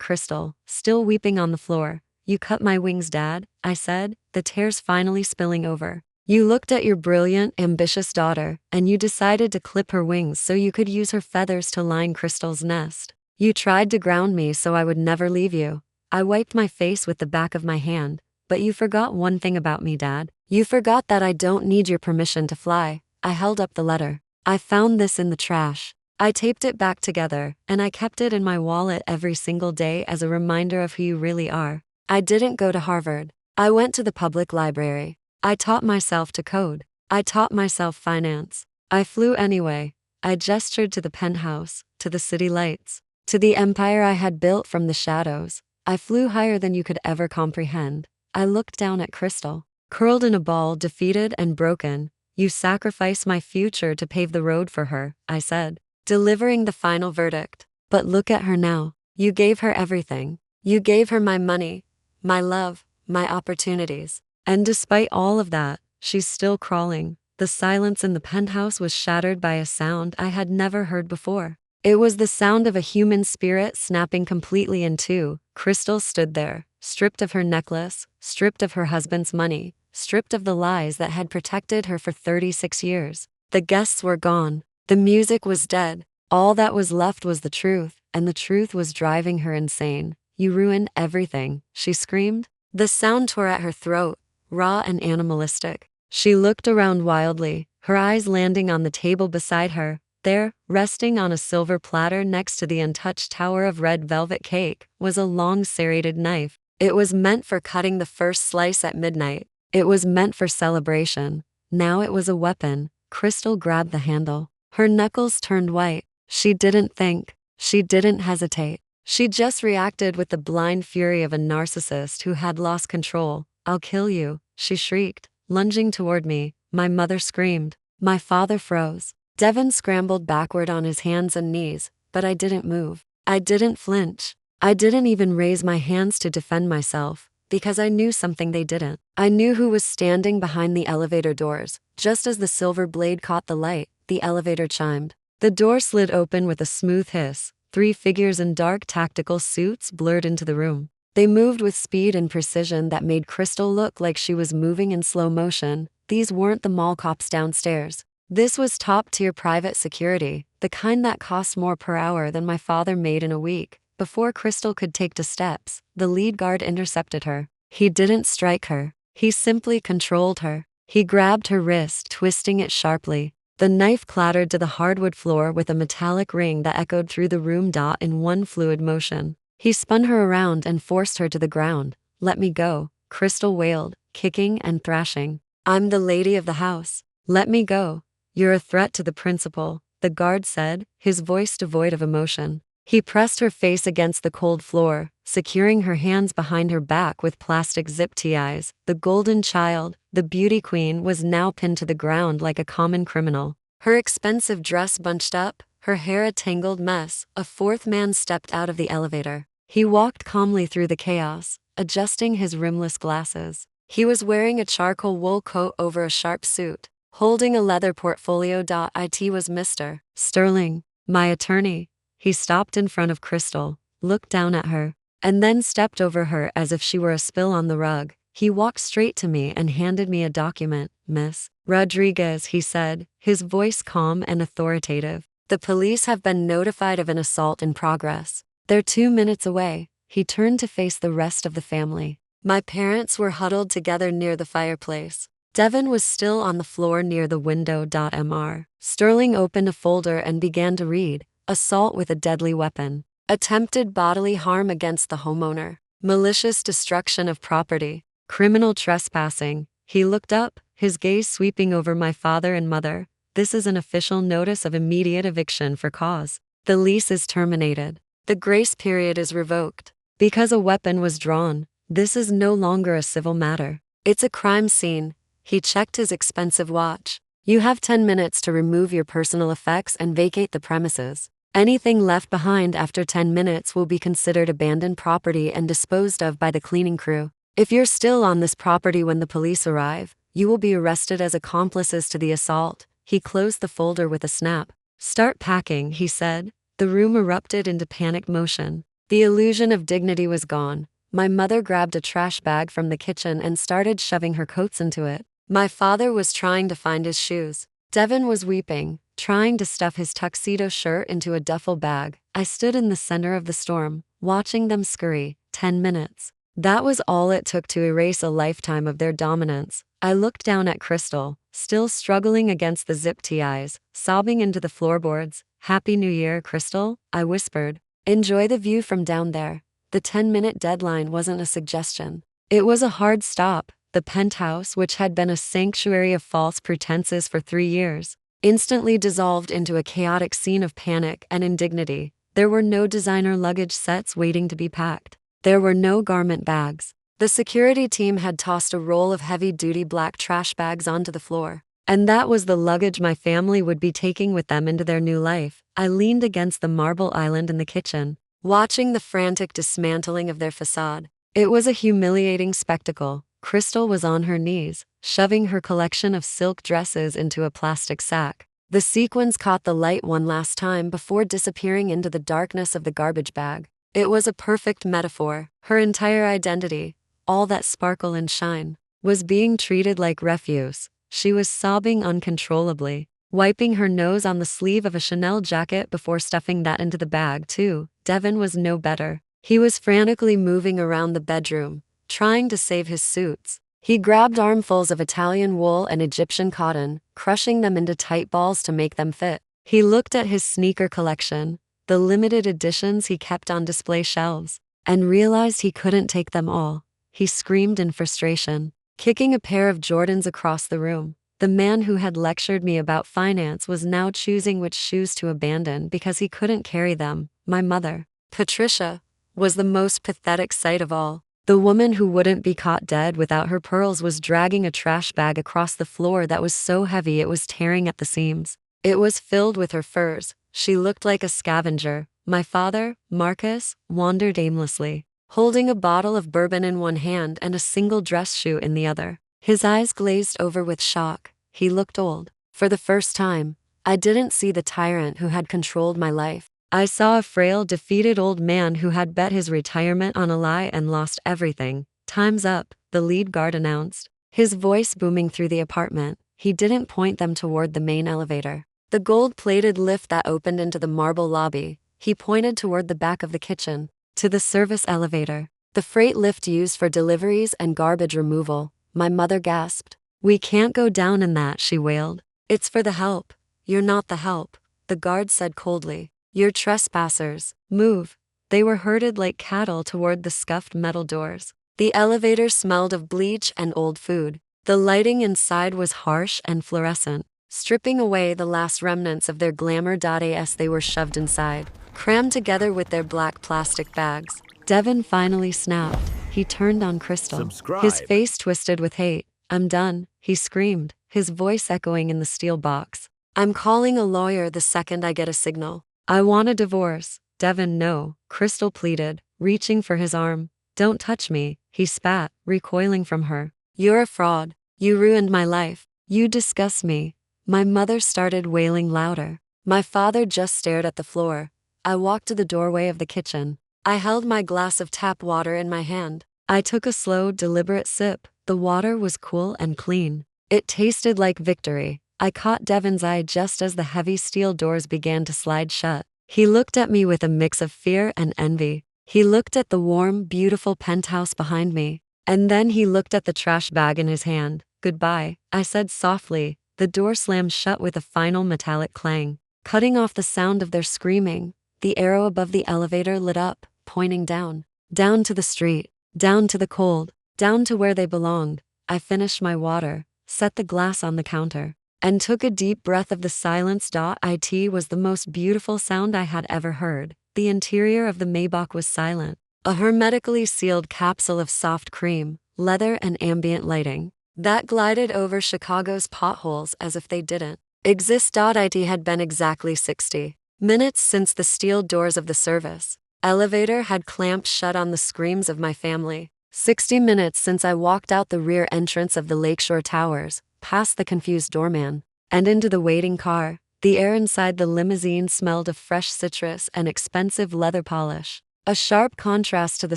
Crystal, still weeping on the floor. "You cut my wings, Dad," I said, the tears finally spilling over. "You looked at your brilliant, ambitious daughter, and you decided to clip her wings so you could use her feathers to line Crystal's nest. You tried to ground me so I would never leave you." I wiped my face with the back of my hand. "But you forgot one thing about me, Dad. You forgot that I don't need your permission to fly." I held up the letter. "I found this in the trash." I taped it back together, and I kept it in my wallet every single day as a reminder of who you really are. I didn't go to Harvard. I went to the public library. I taught myself to code. I taught myself finance. I flew anyway. I gestured to the penthouse, to the city lights, to the empire I had built from the shadows. I flew higher than you could ever comprehend. I looked down at Crystal, curled in a ball, defeated and broken. "You sacrificed my future to pave the road for her," I said, delivering the final verdict. "But look at her now. You gave her everything. You gave her my money, my love, my opportunities. And despite all of that, she's still crawling." The silence in the penthouse was shattered by a sound I had never heard before. It was the sound of a human spirit snapping completely in two. Crystal stood there, stripped of her necklace, stripped of her husband's money, stripped of the lies that had protected her for 36 years. The guests were gone. The music was dead. All that was left was the truth, and the truth was driving her insane. "You ruined everything," she screamed. The sound tore at her throat, raw and animalistic. She looked around wildly, her eyes landing on the table beside her. There, resting on a silver platter next to the untouched tower of red velvet cake, was a long serrated knife. It was meant for cutting the first slice at midnight. It was meant for celebration. Now it was a weapon. Crystal grabbed the handle. Her knuckles turned white. She didn't think. She didn't hesitate. She just reacted with the blind fury of a narcissist who had lost control. "I'll kill you," she shrieked, lunging toward me. My mother screamed. My father froze. Devin scrambled backward on his hands and knees, but I didn't move. I didn't flinch. I didn't even raise my hands to defend myself, because I knew something they didn't. I knew who was standing behind the elevator doors. Just as the silver blade caught the light, the elevator chimed. The door slid open with a smooth hiss. 3 figures in dark tactical suits blurred into the room. They moved with speed and precision that made Crystal look like she was moving in slow motion. These weren't the mall cops downstairs. This was top-tier private security, the kind that cost more per hour than my father made in a week. Before Crystal could take 2 steps, the lead guard intercepted her. He didn't strike her. He simply controlled her. He grabbed her wrist, twisting it sharply. The knife clattered to the hardwood floor with a metallic ring that echoed through the room. In one fluid motion, he spun her around and forced her to the ground. "Let me go," Crystal wailed, kicking and thrashing. "I'm the lady of the house. Let me go." "You're a threat to the principal," the guard said, his voice devoid of emotion. He pressed her face against the cold floor, securing her hands behind her back with plastic zip ties. The golden child, the beauty queen, was now pinned to the ground like a common criminal. Her expensive dress bunched up, her hair a tangled mess. A 4th man stepped out of the elevator. He walked calmly through the chaos, adjusting his rimless glasses. He was wearing a charcoal wool coat over a sharp suit, holding a leather portfolio. It was Mr. Sterling, my attorney. He stopped in front of Crystal, looked down at her, and then stepped over her as if she were a spill on the rug. He walked straight to me and handed me a document. "Miss Rodriguez," he said, his voice calm and authoritative. "The police have been notified of an assault in progress. They're 2 minutes away." He turned to face the rest of the family. My parents were huddled together near the fireplace. Devin was still on the floor near the window. Mr. Sterling opened a folder and began to read. Assault with a deadly weapon. Attempted bodily harm against the homeowner. Malicious destruction of property. Criminal trespassing. He looked up, his gaze sweeping over my father and mother. "This is an official notice of immediate eviction for cause. The lease is terminated. The grace period is revoked. Because a weapon was drawn, this is no longer a civil matter. It's a crime scene." He checked his expensive watch. "You have 10 minutes to remove your personal effects and vacate the premises. Anything left behind after 10 minutes will be considered abandoned property and disposed of by the cleaning crew. If you're still on this property when the police arrive, you will be arrested as accomplices to the assault." He closed the folder with a snap. "Start packing," he said. The room erupted into panic motion. The illusion of dignity was gone. My mother grabbed a trash bag from the kitchen and started shoving her coats into it. My father was trying to find his shoes. Devin was weeping, trying to stuff his tuxedo shirt into a duffel bag. I stood in the center of the storm, watching them scurry. 10 minutes. That was all it took to erase a lifetime of their dominance. I looked down at Crystal, still struggling against the zip ties, sobbing into the floorboards. "Happy New Year, Crystal," I whispered. "Enjoy the view from down there." The 10-minute deadline wasn't a suggestion. It was a hard stop. The penthouse, which had been a sanctuary of false pretenses for 3 years, instantly dissolved into a chaotic scene of panic and indignity. There were no designer luggage sets waiting to be packed. There were no garment bags. The security team had tossed a roll of heavy-duty black trash bags onto the floor. And that was the luggage my family would be taking with them into their new life. I leaned against the marble island in the kitchen, watching the frantic dismantling of their facade. It was a humiliating spectacle. Crystal was on her knees, shoving her collection of silk dresses into a plastic sack. The sequins caught the light one last time before disappearing into the darkness of the garbage bag. It was a perfect metaphor. Her entire identity, all that sparkle and shine, was being treated like refuse. She was sobbing uncontrollably, wiping her nose on the sleeve of a Chanel jacket before stuffing that into the bag too. Devin was no better. He was frantically moving around the bedroom, trying to save his suits. He grabbed armfuls of Italian wool and Egyptian cotton, crushing them into tight balls to make them fit. He looked at his sneaker collection, the limited editions he kept on display shelves, and realized he couldn't take them all. He screamed in frustration, kicking a pair of Jordans across the room. The man who had lectured me about finance was now choosing which shoes to abandon because he couldn't carry them. My mother, Patricia, was the most pathetic sight of all. The woman who wouldn't be caught dead without her pearls was dragging a trash bag across the floor that was so heavy it was tearing at the seams. It was filled with her furs. She looked like a scavenger. My father, Marcus, wandered aimlessly, holding a bottle of bourbon in one hand and a single dress shoe in the other. His eyes glazed over with shock. He looked old. For the first time, I didn't see the tyrant who had controlled my life. I saw a frail, defeated old man who had bet his retirement on a lie and lost everything. "Time's up," the lead guard announced, his voice booming through the apartment. He didn't point them toward the main elevator, the gold-plated lift that opened into the marble lobby. He pointed toward the back of the kitchen, to the service elevator, the freight lift used for deliveries and garbage removal. My mother gasped. "We can't go down in that," she wailed. "It's for the help." "You're not the help," the guard said coldly. "You're trespassers. Move." They were herded like cattle toward the scuffed metal doors. The elevator smelled of bleach and old food. The lighting inside was harsh and fluorescent, stripping away the last remnants of their glamour. As they were shoved inside, crammed together with their black plastic bags, Devin finally snapped. He turned on Crystal. Subscribe. His face twisted with hate. "I'm done," he screamed, his voice echoing in the steel box. "I'm calling a lawyer the second I get a signal." "I want a divorce." "Devin, no," Crystal pleaded, reaching for his arm. "Don't touch me," he spat, recoiling from her. "You're a fraud. You ruined my life. You disgust me." My mother started wailing louder. My father just stared at the floor. I walked to the doorway of the kitchen. I held my glass of tap water in my hand. I took a slow, deliberate sip. The water was cool and clean. It tasted like victory. I caught Devin's eye just as the heavy steel doors began to slide shut. He looked at me with a mix of fear and envy. He looked at the warm, beautiful penthouse behind me. And then he looked at the trash bag in his hand. "Goodbye," I said softly. The door slammed shut with a final metallic clang, cutting off the sound of their screaming. The arrow above the elevator lit up, pointing down. Down to the street. Down to the cold. Down to where they belonged. I finished my water, set the glass on the counter, and took a deep breath of the silence. It was the most beautiful sound I had ever heard. The interior of the Maybach was silent, a hermetically sealed capsule of soft cream, leather and ambient lighting that glided over Chicago's potholes as if they didn't exist. It had been exactly 60 minutes since the steel doors of the service elevator had clamped shut on the screams of my family. 60 minutes since I walked out the rear entrance of the Lakeshore Towers, past the confused doorman, and into the waiting car. The air inside the limousine smelled of fresh citrus and expensive leather polish, a sharp contrast to the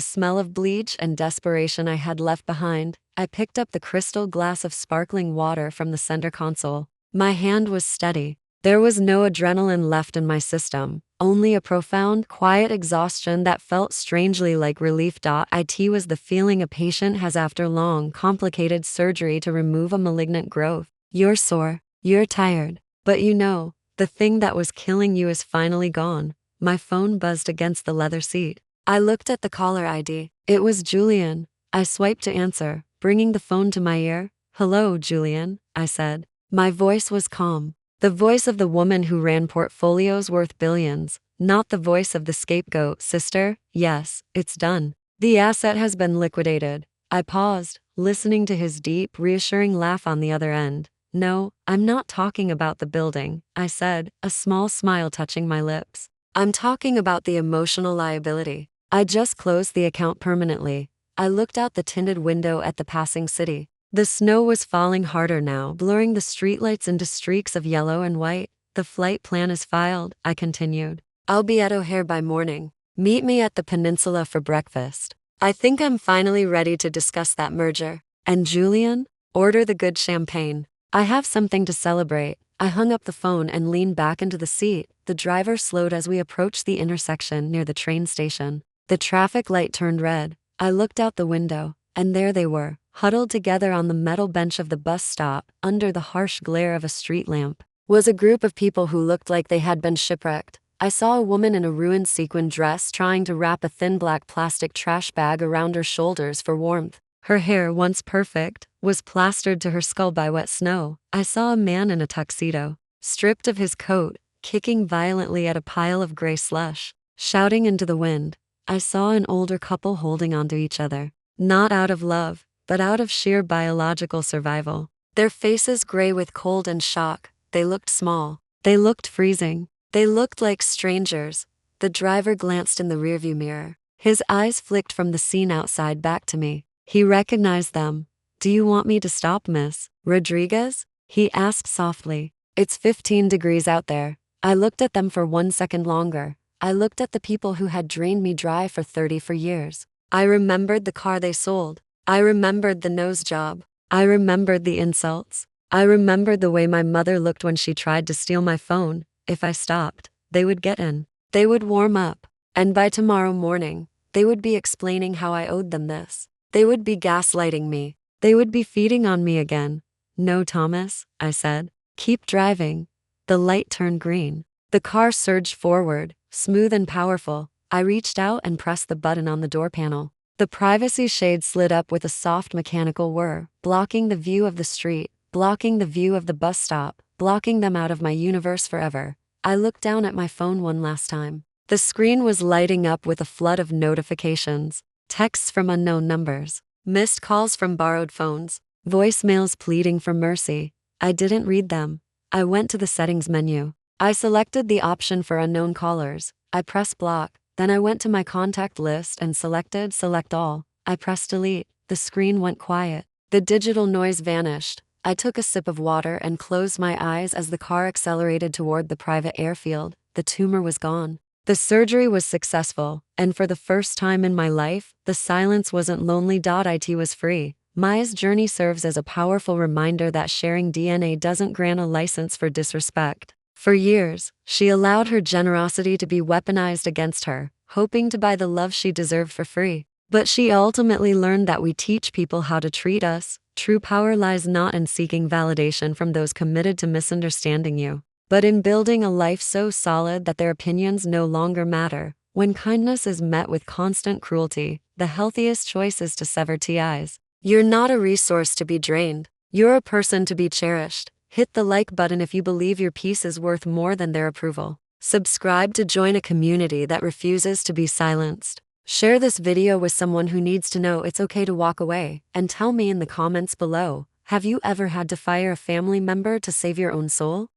smell of bleach and desperation I had left behind. I picked up the crystal glass of sparkling water from the center console. My hand was steady. There was no adrenaline left in my system, only a profound, quiet exhaustion that felt strangely like relief. It was the feeling a patient has after long, complicated surgery to remove a malignant growth. You're sore, you're tired, but you know, the thing that was killing you is finally gone. My phone buzzed against the leather seat. I looked at the caller ID. It was Julian. I swiped to answer, bringing the phone to my ear. "Hello, Julian," I said. My voice was calm. The voice of the woman who ran portfolios worth billions, not the voice of the scapegoat. "Sister, yes, it's done. The asset has been liquidated." I paused, listening to his deep, reassuring laugh on the other end. "No, I'm not talking about the building," I said, a small smile touching my lips. "I'm talking about the emotional liability. I just closed the account permanently." I looked out the tinted window at the passing city. The snow was falling harder now, blurring the streetlights into streaks of yellow and white. "The flight plan is filed," I continued. "I'll be at O'Hare by morning. Meet me at the Peninsula for breakfast. I think I'm finally ready to discuss that merger." "And Julian? Order the good champagne. I have something to celebrate." I hung up the phone and leaned back into the seat. The driver slowed as we approached the intersection near the train station. The traffic light turned red. I looked out the window, and there they were, huddled together on the metal bench of the bus stop, under the harsh glare of a street lamp, was a group of people who looked like they had been shipwrecked. I saw a woman in a ruined sequin dress trying to wrap a thin black plastic trash bag around her shoulders for warmth. Her hair, once perfect, was plastered to her skull by wet snow. I saw a man in a tuxedo, stripped of his coat, kicking violently at a pile of gray slush, shouting into the wind. I saw an older couple holding onto each other, not out of love, but out of sheer biological survival. Their faces gray with cold and shock. They looked small. They looked freezing. They looked like strangers. The driver glanced in the rearview mirror. His eyes flicked from the scene outside back to me. He recognized them. "Do you want me to stop, Miss Rodriguez?" he asked softly. "It's 15 degrees out there." I looked at them for 1 second longer. I looked at the people who had drained me dry for 30 years. I remembered the car they sold. I remembered the nose job. I remembered the insults. I remembered the way my mother looked when she tried to steal my phone. If I stopped, they would get in. They would warm up. And by tomorrow morning, they would be explaining how I owed them this. They would be gaslighting me. They would be feeding on me again. "No, Thomas," I said. "Keep driving." The light turned green. The car surged forward, smooth and powerful. I reached out and pressed the button on the door panel. The privacy shade slid up with a soft mechanical whir, blocking the view of the street, blocking the view of the bus stop, blocking them out of my universe forever. I looked down at my phone one last time. The screen was lighting up with a flood of notifications. Texts from unknown numbers, missed calls from borrowed phones, voicemails pleading for mercy. I didn't read them. I went to the settings menu. I selected the option for unknown callers. I pressed block. Then I went to my contact list and selected select all. I pressed delete. The screen went quiet. The digital noise vanished. I took a sip of water and closed my eyes as the car accelerated toward the private airfield. The tumor was gone. The surgery was successful, and for the first time in my life, the silence wasn't lonely. It was free. Maya's journey serves as a powerful reminder that sharing DNA doesn't grant a license for disrespect. For years, she allowed her generosity to be weaponized against her, hoping to buy the love she deserved for free. But she ultimately learned that we teach people how to treat us. True power lies not in seeking validation from those committed to misunderstanding you, but in building a life so solid that their opinions no longer matter. When kindness is met with constant cruelty, the healthiest choice is to sever ties. You're not a resource to be drained. You're a person to be cherished. Hit the like button if you believe your piece is worth more than their approval. Subscribe to join a community that refuses to be silenced. Share this video with someone who needs to know it's okay to walk away, and tell me in the comments below, have you ever had to fire a family member to save your own soul?